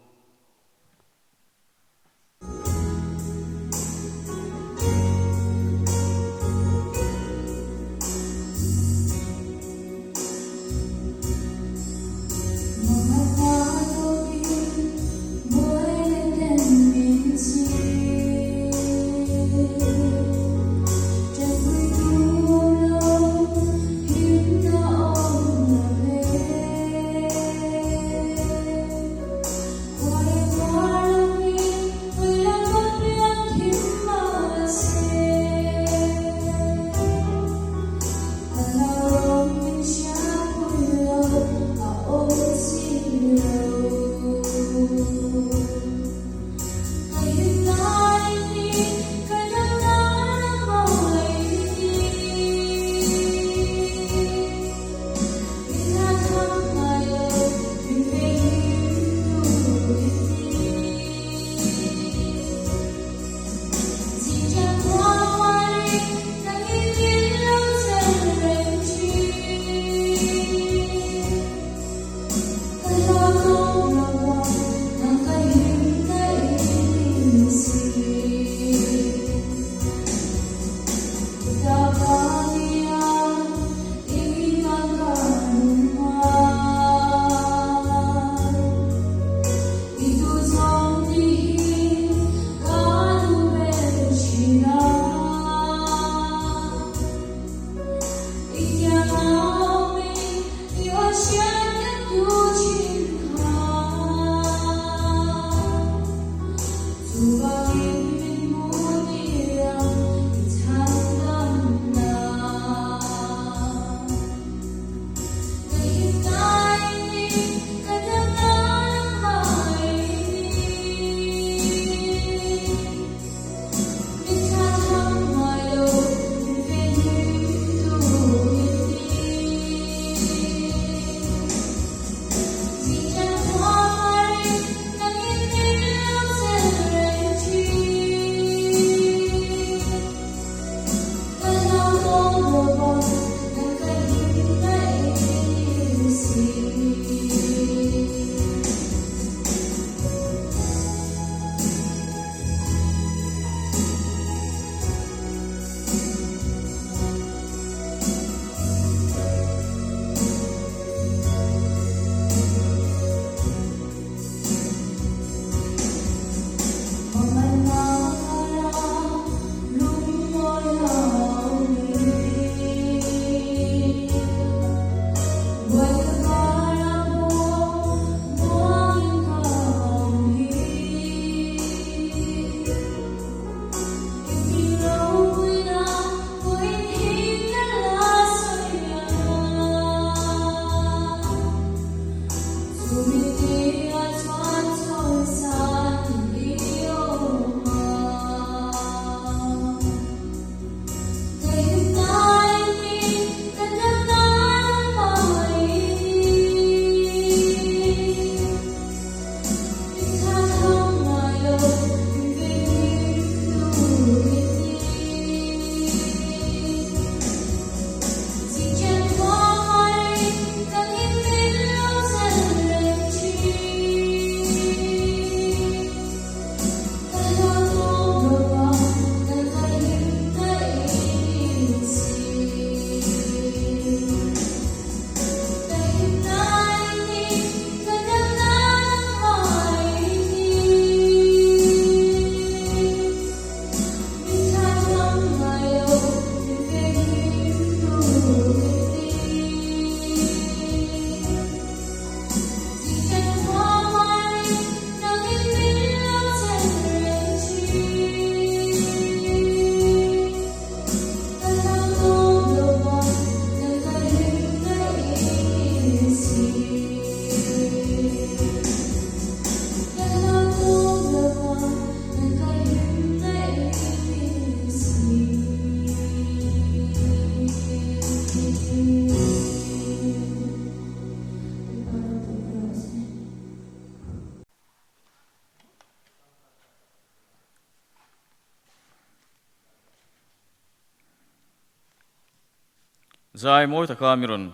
Speaker 1: zai moi thaka miron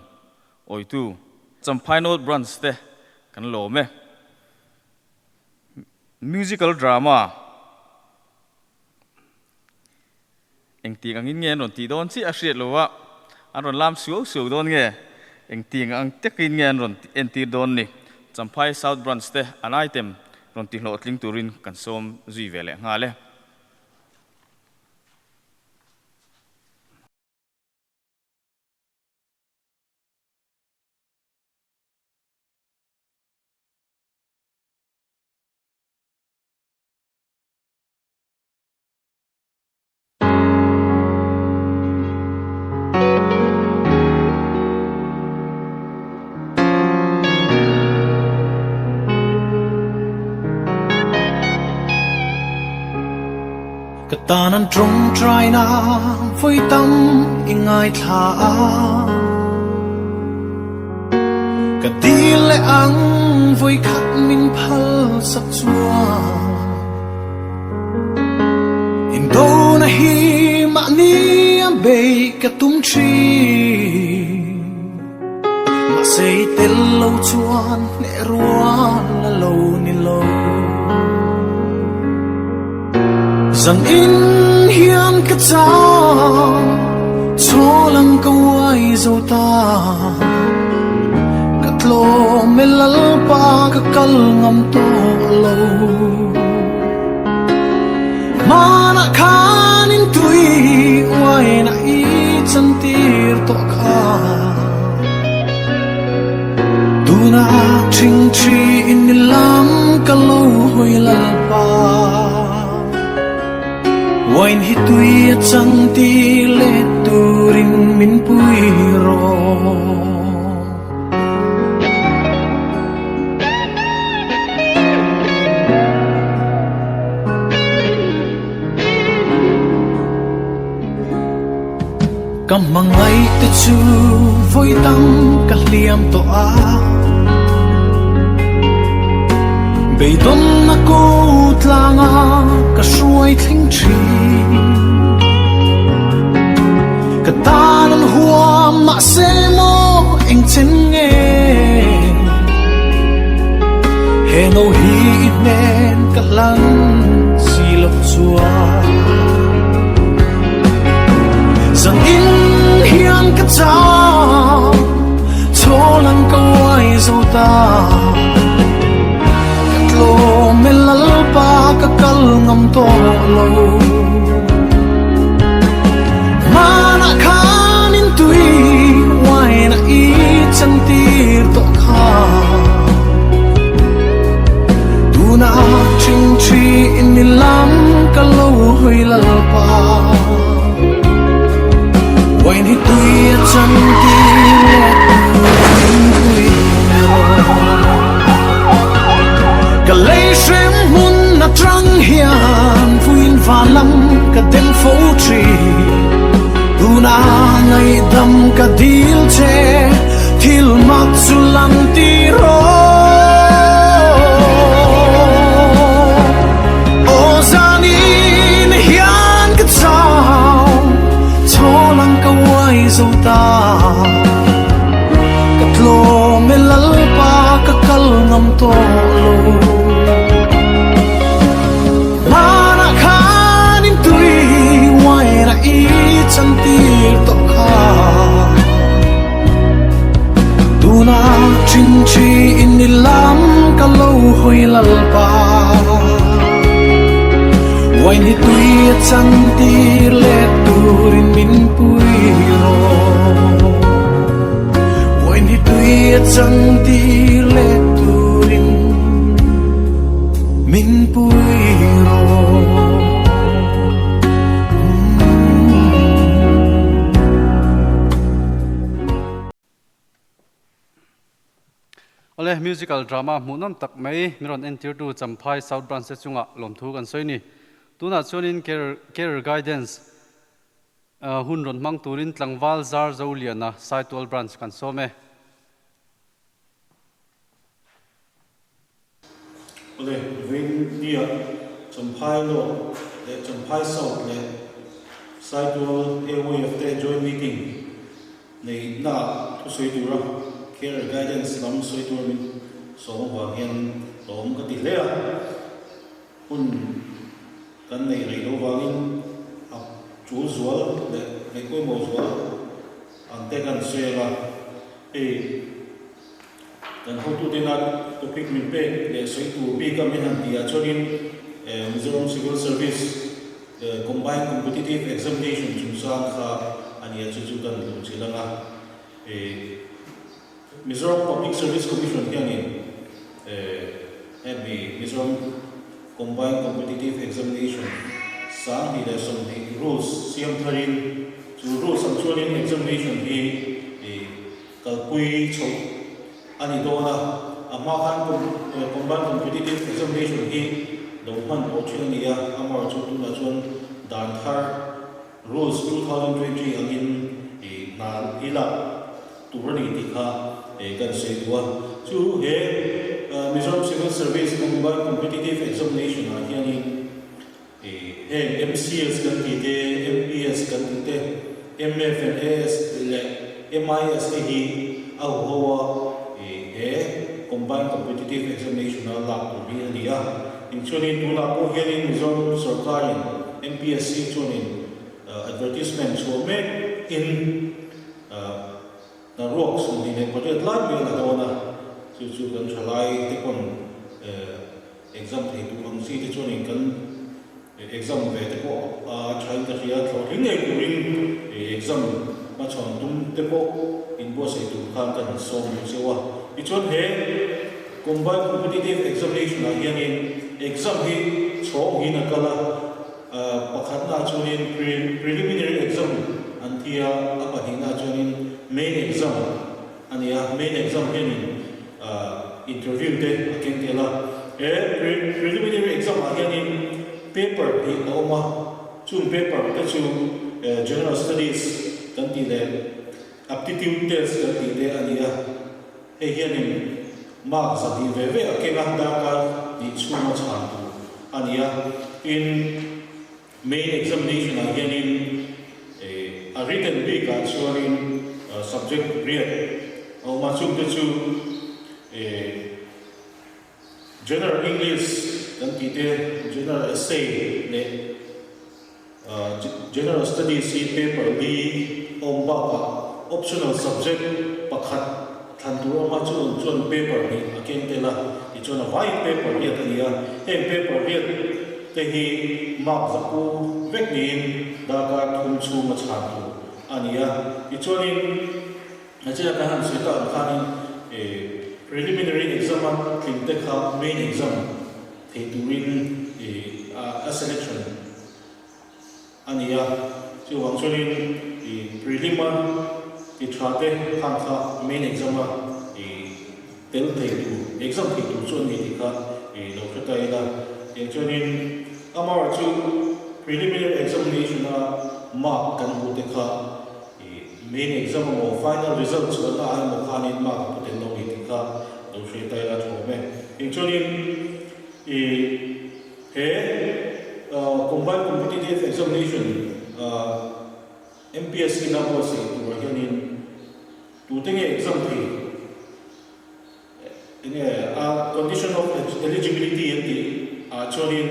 Speaker 1: oi tu champhai not branch te kan lo me musical drama eng ti angin nge non ti don chi a hriat lowa aron lam suo don nge eng ti ang tekin nge ron en ti don ni champhai south branch te an item ron ti hlot ling turin kan som zui vele nga le
Speaker 6: ta nan trong trai na với tâm ingai tha cả đi lệ ang với khát min phal sắc chua in đâu na hi mà ni bê cả tung chi mà say tel lâu chuan nè ruan là lâu ni lâu rằng in hiền cái sao cho lăng câu ai dâu ta cắt lô mê lal pa cái cal ngâm to lâu mà na khan in tui ngoài na i chân tir to kha tu na chinh chi in lam cái lâu hồi lal pa Wain hitui chang ti le turin min pui ro Kam mangai te chu voi tang ka liam to a Bei don na ko tlanga ka shuai thling chi ka tan hua ma se mo eng chen nge he no hi men ka lang si lok chua sang in hian ka cha cho lang ka wai zo ta lo me lal pa ka kal ngam to lo mana khan in tui wai na i chan tir to kha tu na ching chi in lam ka lo hoi lal pa wai ni tui chan tir ka lei shem hun na trăng hian fuin va lam ka dem fo tri tu na ngai dam ka dil che thil mak su lam ti ro o zanin hian ka chao cho lang ka wai zo ta ka tlo me lal pa ka kal ngam to lo chân tir to kha tu na chinh chi in lam ka lo hoi lal pa wai ni tui chân tir le turin min pui ro wai ni tui chân tir le turin min pui ro
Speaker 3: Ole musical drama munam tak mai miron enter to champhai south branch se chunga lom thu kan soini tuna chonin care guidance hun ron mang turin tlangwal zar zoliana saitol branch kan some
Speaker 8: Ole vin dia champhai lo le champhai south le saitol AYF te joint meeting nei na thu soi tura care guidance lam soi tur min so wa hian tom ka ti le a hun kan nei rei lo wangin a chu zual le ko mo zual ante kan sela e dan ho tu dena topic min pe le soi tu bi ka min han dia chorin Mizoram Civil Service combined competitive examination chung sang kha ania chu kan lu chilanga Mizoram Public Service Commission hianin Mizoram combined competitive examination sang hi le som ni rules siam tharin chu rules ang chuanin examination hi kalpui chho ani dona ama khan combined competitive examination hi Dongpan Australia Amar Chutu Nachun Danthar Rules 2020 Angin Na Ila Turani Tika Gan Sedua Chu He Mizoram Civil Service Combined Competitive Examination Ahiani He MCS Gan Tite MPS Gan Tite MFNS MIS Hi Au Hoa He Combined Competitive Examination Allah Turani Including Tuna po hearing Mizoram Sarkarin MPSC tuning advertisement so make in the rocks in the project line we are na chu kan chalai te kon exam the tu kon si te tuning kan exam ve te ko chai ta ria tho ring nei ring exam ma chon tum te ko in bo se tu khan kan so mu sewa ichon he combined competitive examination again exam hi chong hi nakala pakhat na chunin preliminary exam anthia apahina chunin main exam ania main exam hin interview de akin tela preliminary exam again paper hi oma chun paper ta chu general studies kan ti de aptitude test kan ti de ania he hianin mark sa di ve akin da ka di chuma chan ania in main examination again in a written book showing subject read or machuk to general English dan kita general essay ne general studies paper di omba optional subject pakhat thantura machun chon paper ni akin tela ichona white paper ni atania paper read tehi mark zaku veknin daga thum chu ma chatu ania ichonin acha ka han sita khanin preliminary exam thing kha main exam the during a selection ania chu wangchonin preliminary thate khan kha main exam tel the tu exam the tu chon ni ka lo khata ila chonin amar chu preliminary examination mark kan bu te kha main exam or final results na ai mo khanin mark pu te no ni ka do shre tai la thome chonin he combined competitive examination MPSC na bo se tu hianin tu tenge exam thi condition of eligibility enti chonin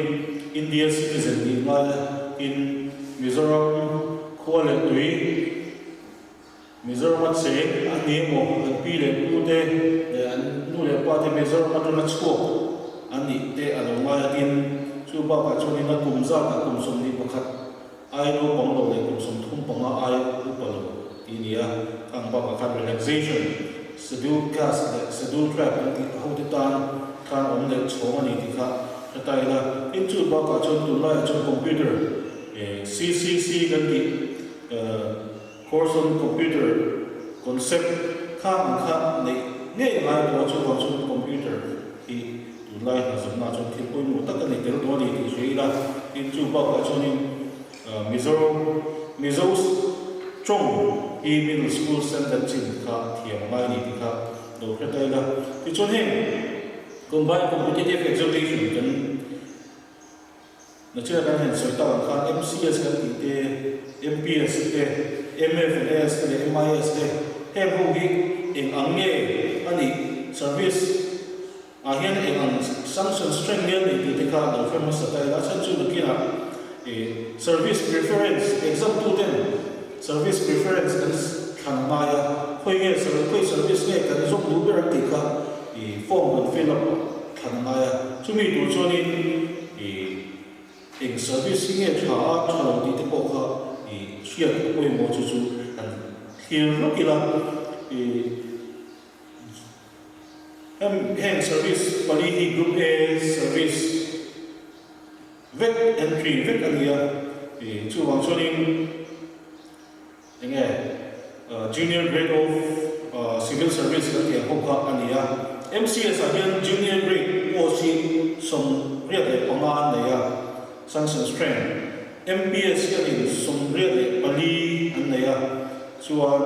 Speaker 8: Indian citizen in Mizoram Kuala Tui Mizoram se animo pile ute nule pate Mizoram atuna chko ani te aloma in chuba ka choni na kumza ka kumsum ni pakhat ai no panglo le kumsum thum panga ai upalo tinia ang ba ka relaxation schedule caste schedule trap anti hautan kan om le chomani dikha taila inchu ba ka chon tu la chon computer CCC kan di course on computer concept kha nei nei lai to chon computer hi tu lai na na chon thi poi mu tak nei tel do ni ti sheila inchu ba ka chon Mizoram chong i middle school center chin kha thiam mai ni ti kha do taila ti chon he combined competitive examination kan na chira kan hen soi ta khan MCS kan ti te MPS te MFNS te MIS te hem ho hi eng ange ani service hian eng ang sanction strength hian ni te kha lo famous ta la chan chu kina service preference exam 210 service preference kan khan maya khoi nge service nge kan zok lu ber ti kha form kan fill up khan maya chumi tu choni eng service nge tha thalo ti te ko kha share koi mo chu chu an here look ila hand service pali hi group A service vec entry vec ania chu wang choning enge junior grade of civil service kan ti hokha ania MCS again junior grade OC som riat le panga ania sanction strength MPS kan som riat le pali ania chuan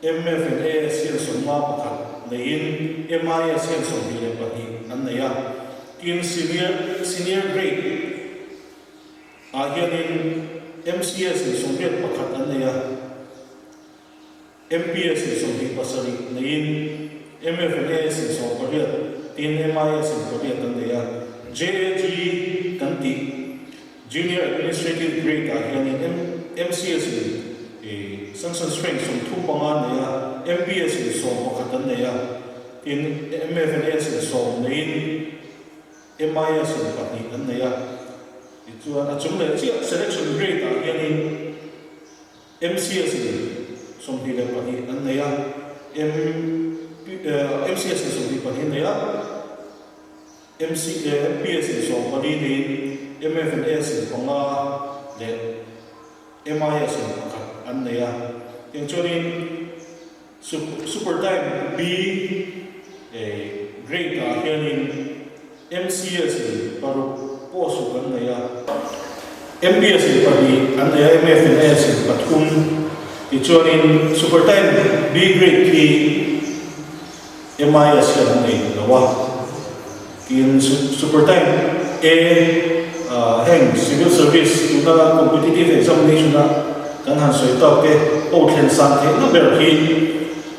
Speaker 8: MFNS kan som ma pakhat nein MIS kan som hi le pali ania in senior grade again in MCS ni somriat pakhat ania MPS ni somri pasari nein MFNS ni somriat tin MIS ni somriat ania JAG kanti junior administrative grade again in MCS ni sanction strength som thu pangan ania MPS ni som pakhat ania in MFNS ni som nein MIS ni pahnih an neia chuan a chung le chia selection grade a hianin MCS ni somthi le pahnih an neia MCS ni somthi pahnih neia MPS ni som pahnih ni MFNS ni panga le MIS ni pakhat an neia yang chuanin super time B grade a hianin MCS baru posu kan naya MPS pagi anda MFNS patung dicuarin super time B grade ki MIS kan nai lawa in super time hang civil service tuna competitive examination na kan han soi tau ke o khen san the na ber hi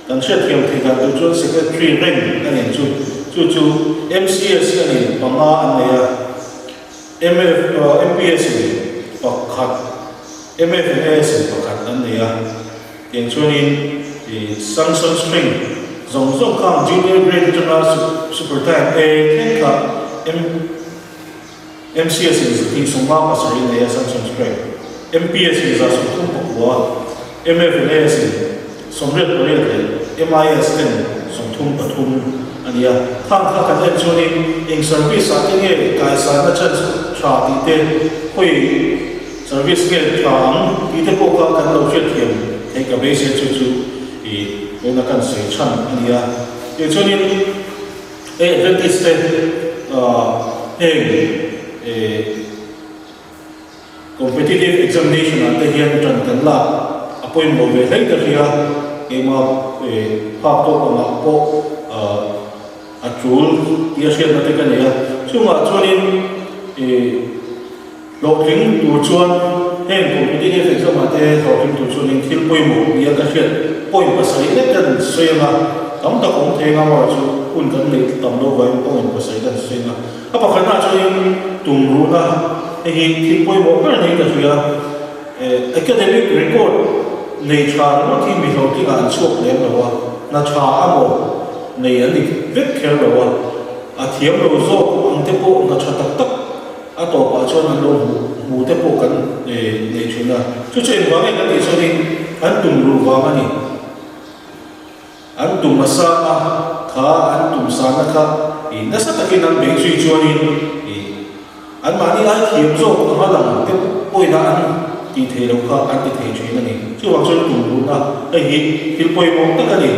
Speaker 8: kan shet kem the kan tu secretary rank kan en chu MCS ani panga ania MPS ni pakhat MFNS pakhat ania yang chuanin sanction string zong kang junior grade jana super time kha MCS ni songma pasari nia sanction string MPS ni za sum pakwa MFNS somret poriat MIS ten somthum pathum ania thang kan en choni eng service atinge kai sa na chan cha ti te hoi service ke thang ti te ko ka kan lo chet thiam ei ka be se chu na kan se chan ania e choni advantage te competitive examination ante hian tran kan la appoint mo ve lai ta hia e ma pa to ma po atul dia sian na te kan ya chunga chuanin lokring tu chuan hen competitive exam ate lokring tu chuanin thil poimo dia ka hian poin pasai le kan soima kam ta kom thenga ma chu kun kan le tam lo vai poin pasai kan soima apa khana chuanin tumru na hi thil poimo ka nei ka hia academic record nei cha no thi mi ho ti an chok le lo na cha amo nei ani vek kher lo a thiam lo zo ang te po na cha tak tak a to pa chuan lo mu te po kan nei thina chu chen wa nge ti so ni an tum ru wa mani an tum masa kha an tum sa na kha na sa takin an beng sui chuan ni an mani a thiam zo ma lang te poi na an ti the lo kha an ti the chin ni chu wa chuan tum ru na ai hi til poi mo ta ka ni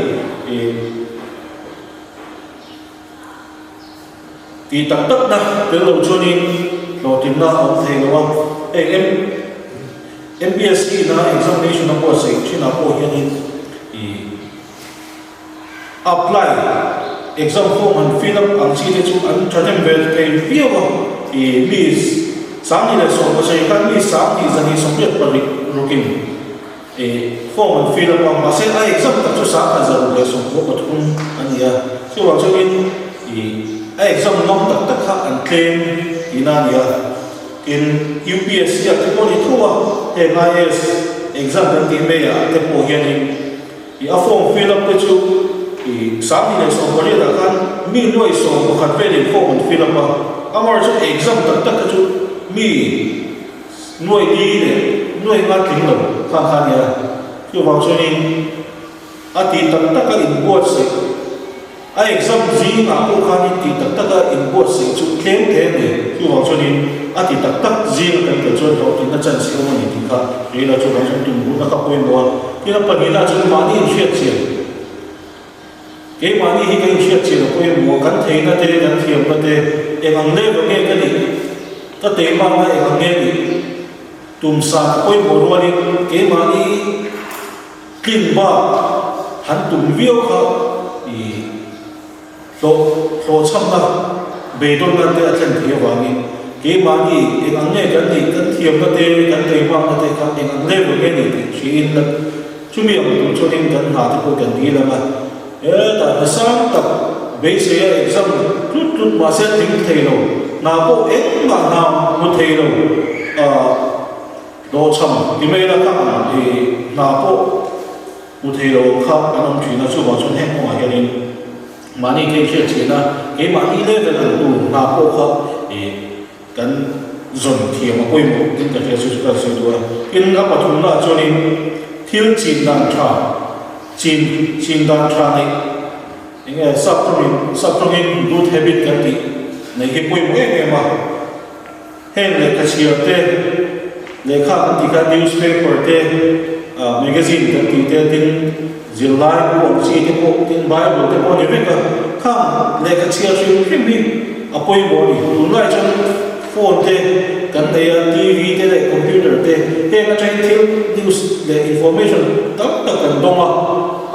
Speaker 8: ti tak tak na te lo chuanin lo tin na on the lo MPSC na examination na po sa china po hianin apply exam form and fill up ang sile chu an chatem vel pay fiwa list sami le so sa kan list sami zani somyat parik rukin form and fill up mà sẽ ai exam ta chu sa ka zaru le som ko pathum ania chu wang chuin ai exam nom tak tak kha an claim ina nia in UPSC at ko ni thua MIS exam dan ti me ya te po hian in a form fill up te chu sam ni le som ko da kan mi noi som ko khat pe form and fill up amar chu exam tak tak chu mi noi di le noi ma king lo kha kha nia chu wang chuin ati tak tak ka in board se ai exam gì mà cô khani thì tất tất cả input sẽ chụp kém thế này chú vào cho nên ati tất tất gì là cái cho nó thì nó chân siêu mà thì khác vì là chú vào trong từng bút nó không quên mua thì nó phần là chú mà đi chuyện chuyện cái mà đi cái chuyện chuyện là quên mua cắn thấy nó thế cắn thiềm nó thế em hàng lê vào nghe cái gì nó tế mang lại hàng nghe gì tùm sa quên mua luôn đi cái mà đi kinh ba hắn tùm viêu không lo chăm na bê đôn na te athen thia wangi ke mani eng angne kan ni kan thiam na te kan te wang na te ka eng angle lo nge ni chi in la chumi ang tu cho ning kan ha te ko kan di la ma ta na sang tak be se ya exam tut tut ma se ting thei lo na ko ek ma na mu thei lo lo chăm ti me la ka na ko mu thei lo kha anam thi na chu ba chon he ko ha ni mani cái chuyện gì na cái mani lên là tu na po kha kan zon thiam a poi mo tin ka che su ka su tu in a pathum na cho nên thil chin dan tha chin dan tha này nghe subtomin good habit kan ti này cái poi mo em mà hen le ka chia te le kha an ti ka newspaper te magazine kan ti te tin zilai ko chi te ko tin bible te ko ni veka kha le ka chia su phim bi apoi mo ni tu lai chan phone te kan ne TV te le computer te he na chain thil news le information tak tak kan donga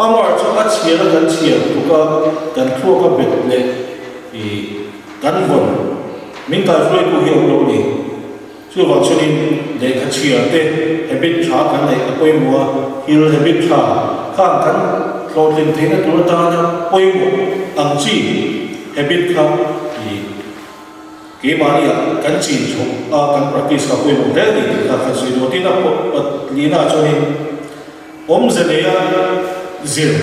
Speaker 8: amar cha a chia la kan chia tu ka kan thua ka bet le kan von min ka roi ku hi lo ni chu wa chunin le ka chia te habit tha kan le apoi mo hil habit tha kan kan lo tin thế na tu ta na poi mo ang chi habit kha cái mà đi kan chin chu kan practice ka poi mo de ni ka ka si do tin na po li na cho nên om ze ne ya zir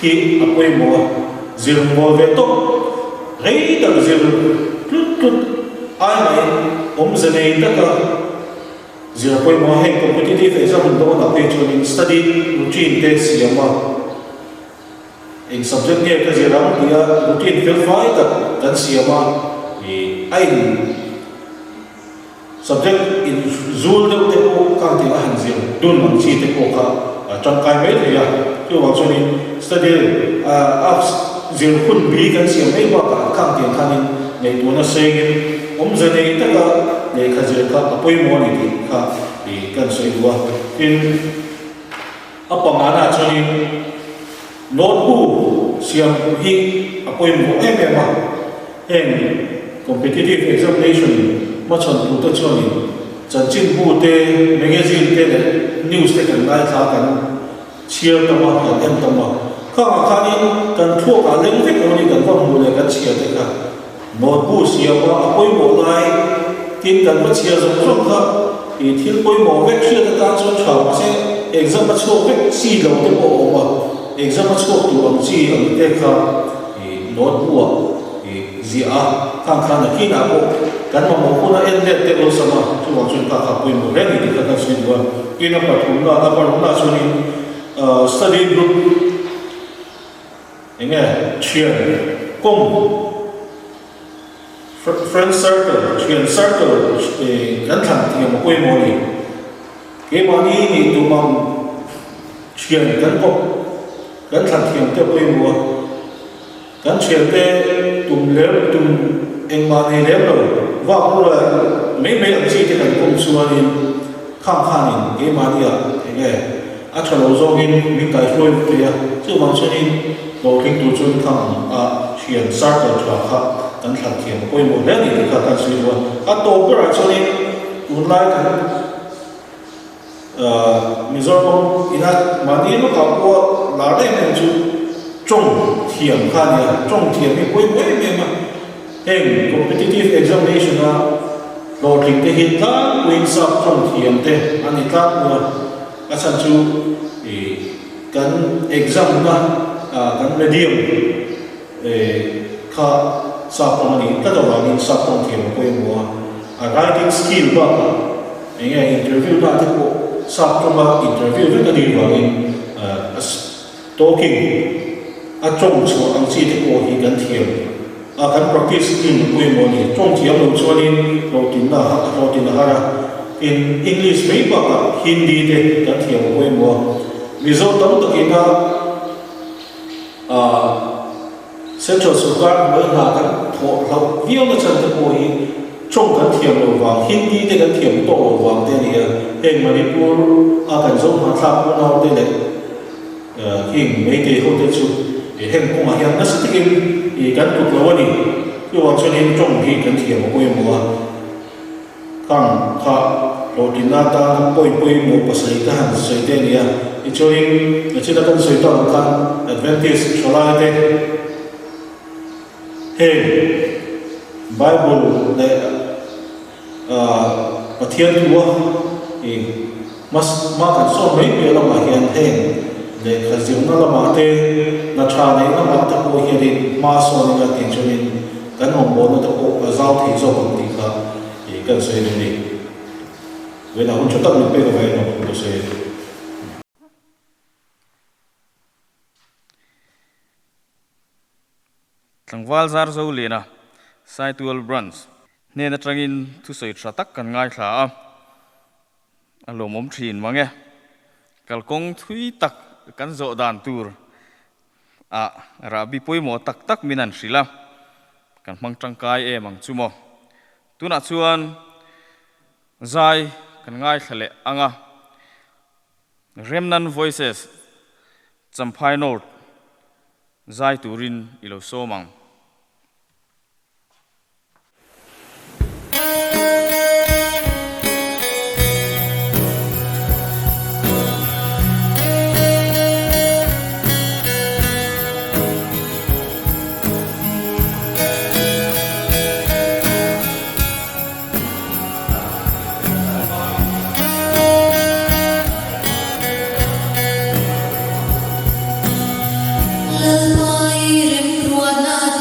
Speaker 8: ki apoi mo zir mo ve to rei da zir tut ai mai om ze ne ta ka zir apoi mo he competitive exam do na pe cho nên study routine te si ma in subject ne ka zira dia routine fill file ta kan si ma ai subject in zul de te ko ka ti a han zir dun mang chi te ko ka trong kai me le ya tu wa cho nên study apps zir khun bi kan si mai ba ka ka ti khanin nei tu na se ngin om ze nei ta ka nei kha zir ka apoi mo ni ti ka kan soi wa in apangana cho nên notebook siam hi apoi mo em ma en competitive examination ma chon tu ta choni chan chin bu te magazine te news te kan lai tha kan chia ta ma kan em ta ma kha ni kan thu ka leng te ko ni kan ko mu le kan chia te ka notebook siam ma apoi mo lai tin kan ma chia zo zo kha thil poi mo vek chia ta ka chon tha ma se exam ma chho vek si lo te ko ma exam ma chho tu am chi am te kha notebook zia khang khan na kina ko kan ma mo ko na en le te lo sama chu wa chun ka poi mo le ni ka ka sin wa kina pa thum na ka par na chu ni study group enge chia kom friend circle chia circle kan thang ti mo poi mo ni ke ma ni tu mam chia kan ko kan thang ti te poi mo kan chia te tum eng ma ne lem lo wa ko la me ang chi te kan kom suan in khang khan in ke ma ni nge a thalo zo in mi kai hloi te ya chu mang chen in lo king tu chun khang a chian sar ta thwa kha kan thang thiam poi mo le ni ka kan sui wa a to ko ra chen in un lai kan Mizoram ina mani no ka ko la de men chu trong thiam kha ni trong thiam mi poi me ma heng competitive examination na lo thing te hin ta win sap trong thiam te ani ta no a chan chu kan exam na kan medium kha sap pang ni ta do ni sap trong thiam poi mo a writing skill ba nghe interview na te ko sắp trong mà interview với cái điều bằng talking trong số anh chị thì có hiện gần thiệp gần practice in quê môn này trong thiệp luôn cho nên đầu tiên là ra in English mấy bạn Hindi thì gần thiệp quê môn ví dụ tổng tất cả Central Sudan mới là cái thọ học nhiều là chân thì có trong gần thiệp đầu vàng Hindi thì gần thiệp tổ vàng thế này hình Manipur gần giống mà tháp của nó đây này hình mấy cái không thể chịu hình cũng mà hiện nó sẽ tìm gần được lâu này cứ vào cho nên trong cái gần thiệp của em mà càng khá rồi thì na ta bôi một cái sợi ta hẳn sợi đây này thì cho nên chỉ là cần sợi ta một cái advantage cho lại đây hình Bible này và thiên chúa thì mà cần so mấy người là mà hiện hình để khởi dụng nó là mà thế là trà này nó mà tập bộ hiện định mà so với cái tiền cho nên cái hồng bồn nó tập bộ và giao thì do công ty khác thì cần xây dựng đi vậy là hôm trước tất mình bây giờ phải nó cũng xây
Speaker 1: thằng val zar zo lena sai tual branch nên là trangin thu soi tra tak kan ngai thla alo mom thin mange kalkong thui tak kan zo dan tur rabi poimo tak tak minan sila kan mang tangkai e mang chumo tuna chuan zai kan ngai thle anga remnant voices champhai note zai turin ilo somang
Speaker 9: Hãy subscribe cho kênh Ghiền Mì Gõ để không bỏ lỡ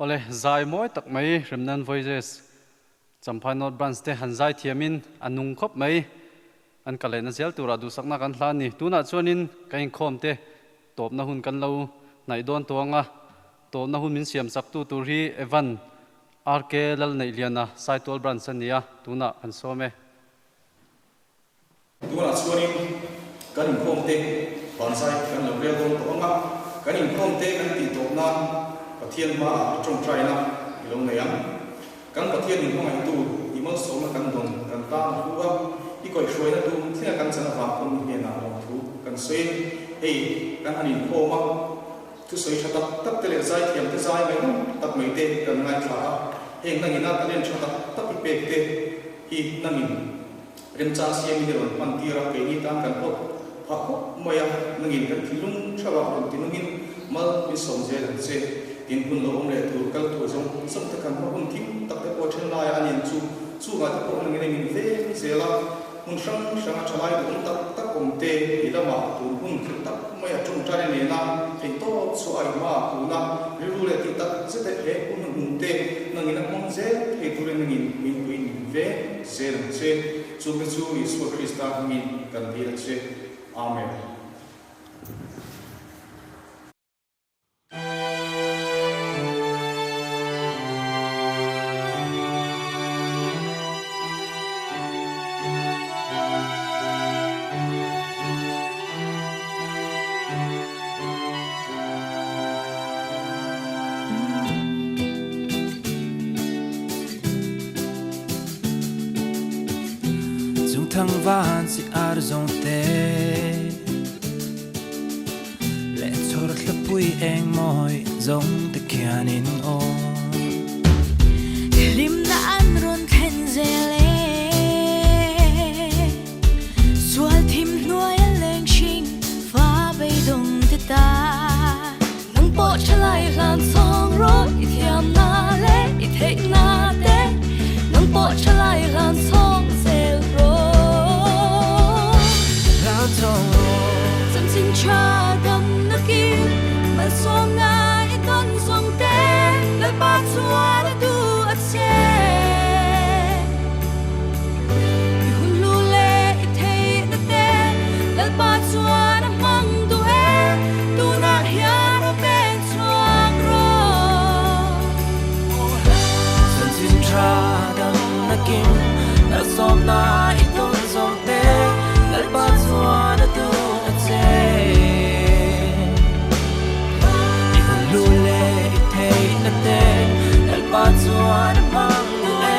Speaker 3: ole zai moi tak mai remnan voices champhai not branch te han zai thiamin anung khop mai an kalena zel tura du sakna kan thlan ni tuna chuanin ka Inkhawm te top na hun kan lo nai don tuanga top na hun min siam sak tu tur hi evan RK lal nei liana saitol branch ania tuna an some
Speaker 8: tuna chuanin kan Inkhawm te bansai kan lo rel don tuanga kan Inkhawm te kan ti top na pathian ma trong trai na ilong nei ang kan pathian in hong ai tu imal so na kan don kan ta huwa i koi shoi na tu thia kan chana va kon ni na lo thu kan sei ei kan hanin Inkhawm tu sei thata tak tele zai thiam te zai mai tak mai te kan ngai thla heng na ina ta len thata tak pi pek te hi nangin rem cha siam ni ron pan ti ra pe ni ta kan ho pha ko maya nangin kan thilung thawa ron ti nangin mal mi som je lan se tin hun lo om le tu kal tu jong som ta kan hun thim tak te po chen la ya anin chu ga ta po nangin min ve mi se la hun sang chalai du tak tak om te ila ma tu hun khil tak maya chung trai ne na thei to so ai ma tu na ru le ti tak se te he hun te nangin a mong je thei tu le nangin min tuin ve se lan se chu me chu Isu Krista min kan di la se amen
Speaker 9: thăng van si ar zong te le chor thla pui eng moi zong te khian in o
Speaker 4: lim na an ron khen zele sual thim nuai leng shing fa bei dong te ta nang po chalai gan song ro I thiam na le I thei na te nang po chalai gan song zel ro Tâm sinh cha đâm nước kim mà xuông ngài con xuông té lời ba xua đã tu ắt xe hun lu lệ thấy đã té lời ba xua đã mong tu é tu na hia đã bên xuông rồi
Speaker 9: Tâm sinh cha đâm nước kim mà xuông ngài con xuông té lời ba xua đã tu Chuan mang le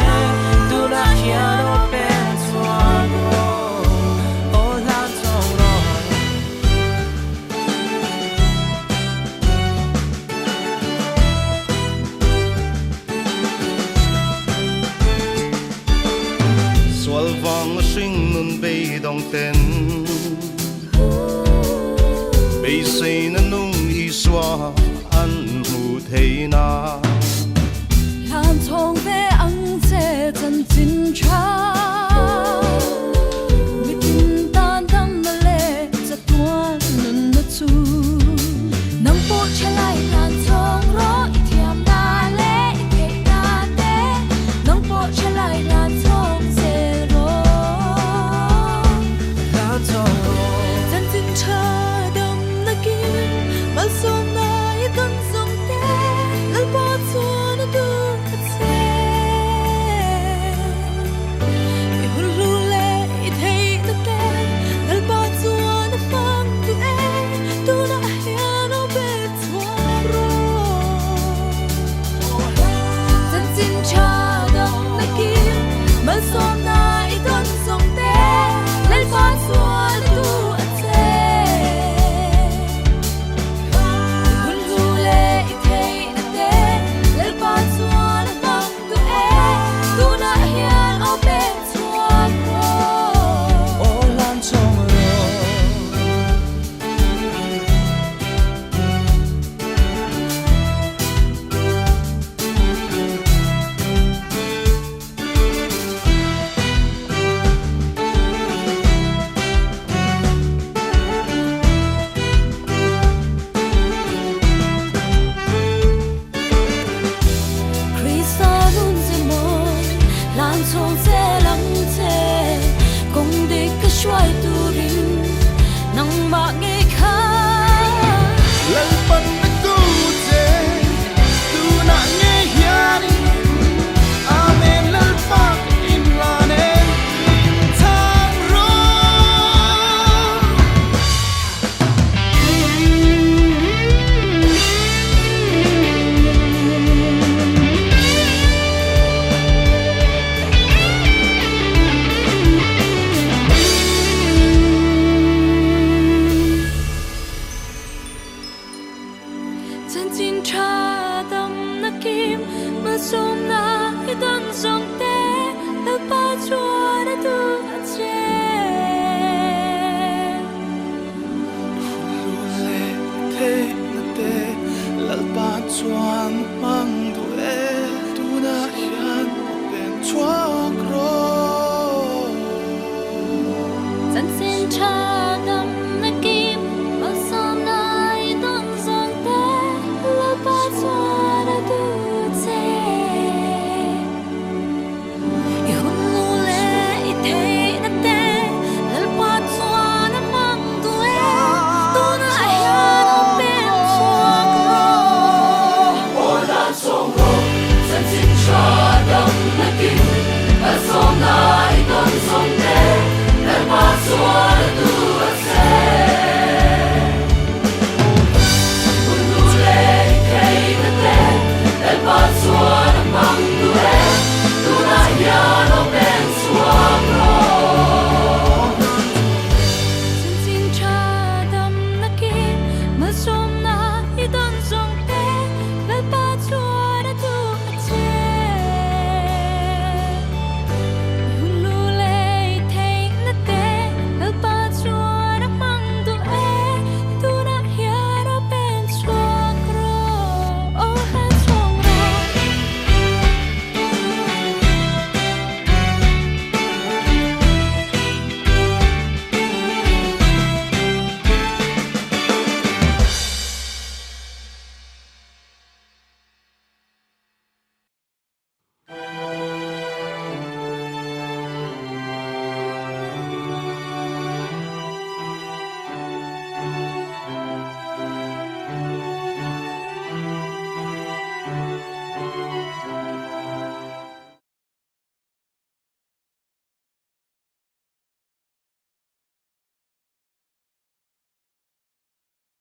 Speaker 9: tu la hiano pen chuan o la chong ro
Speaker 10: Sual vang sing nun bei dong ten bei sei na nung I swa an mu thei na
Speaker 4: Lan thong ve ang che chân chin cha mi tin tan tam na le cha tuan nun na chu nang po chalai lan thong ro I thiam na le I thei na te nang po chalai lan thong se ro
Speaker 9: la chong
Speaker 4: chân chin cha dam na ki mal som na I tan som te lal po chuan na du
Speaker 9: kim mà som na i don song te la pa chua na tu a che
Speaker 11: lu le te na te la pa chuan mang du e tu na hian ben chua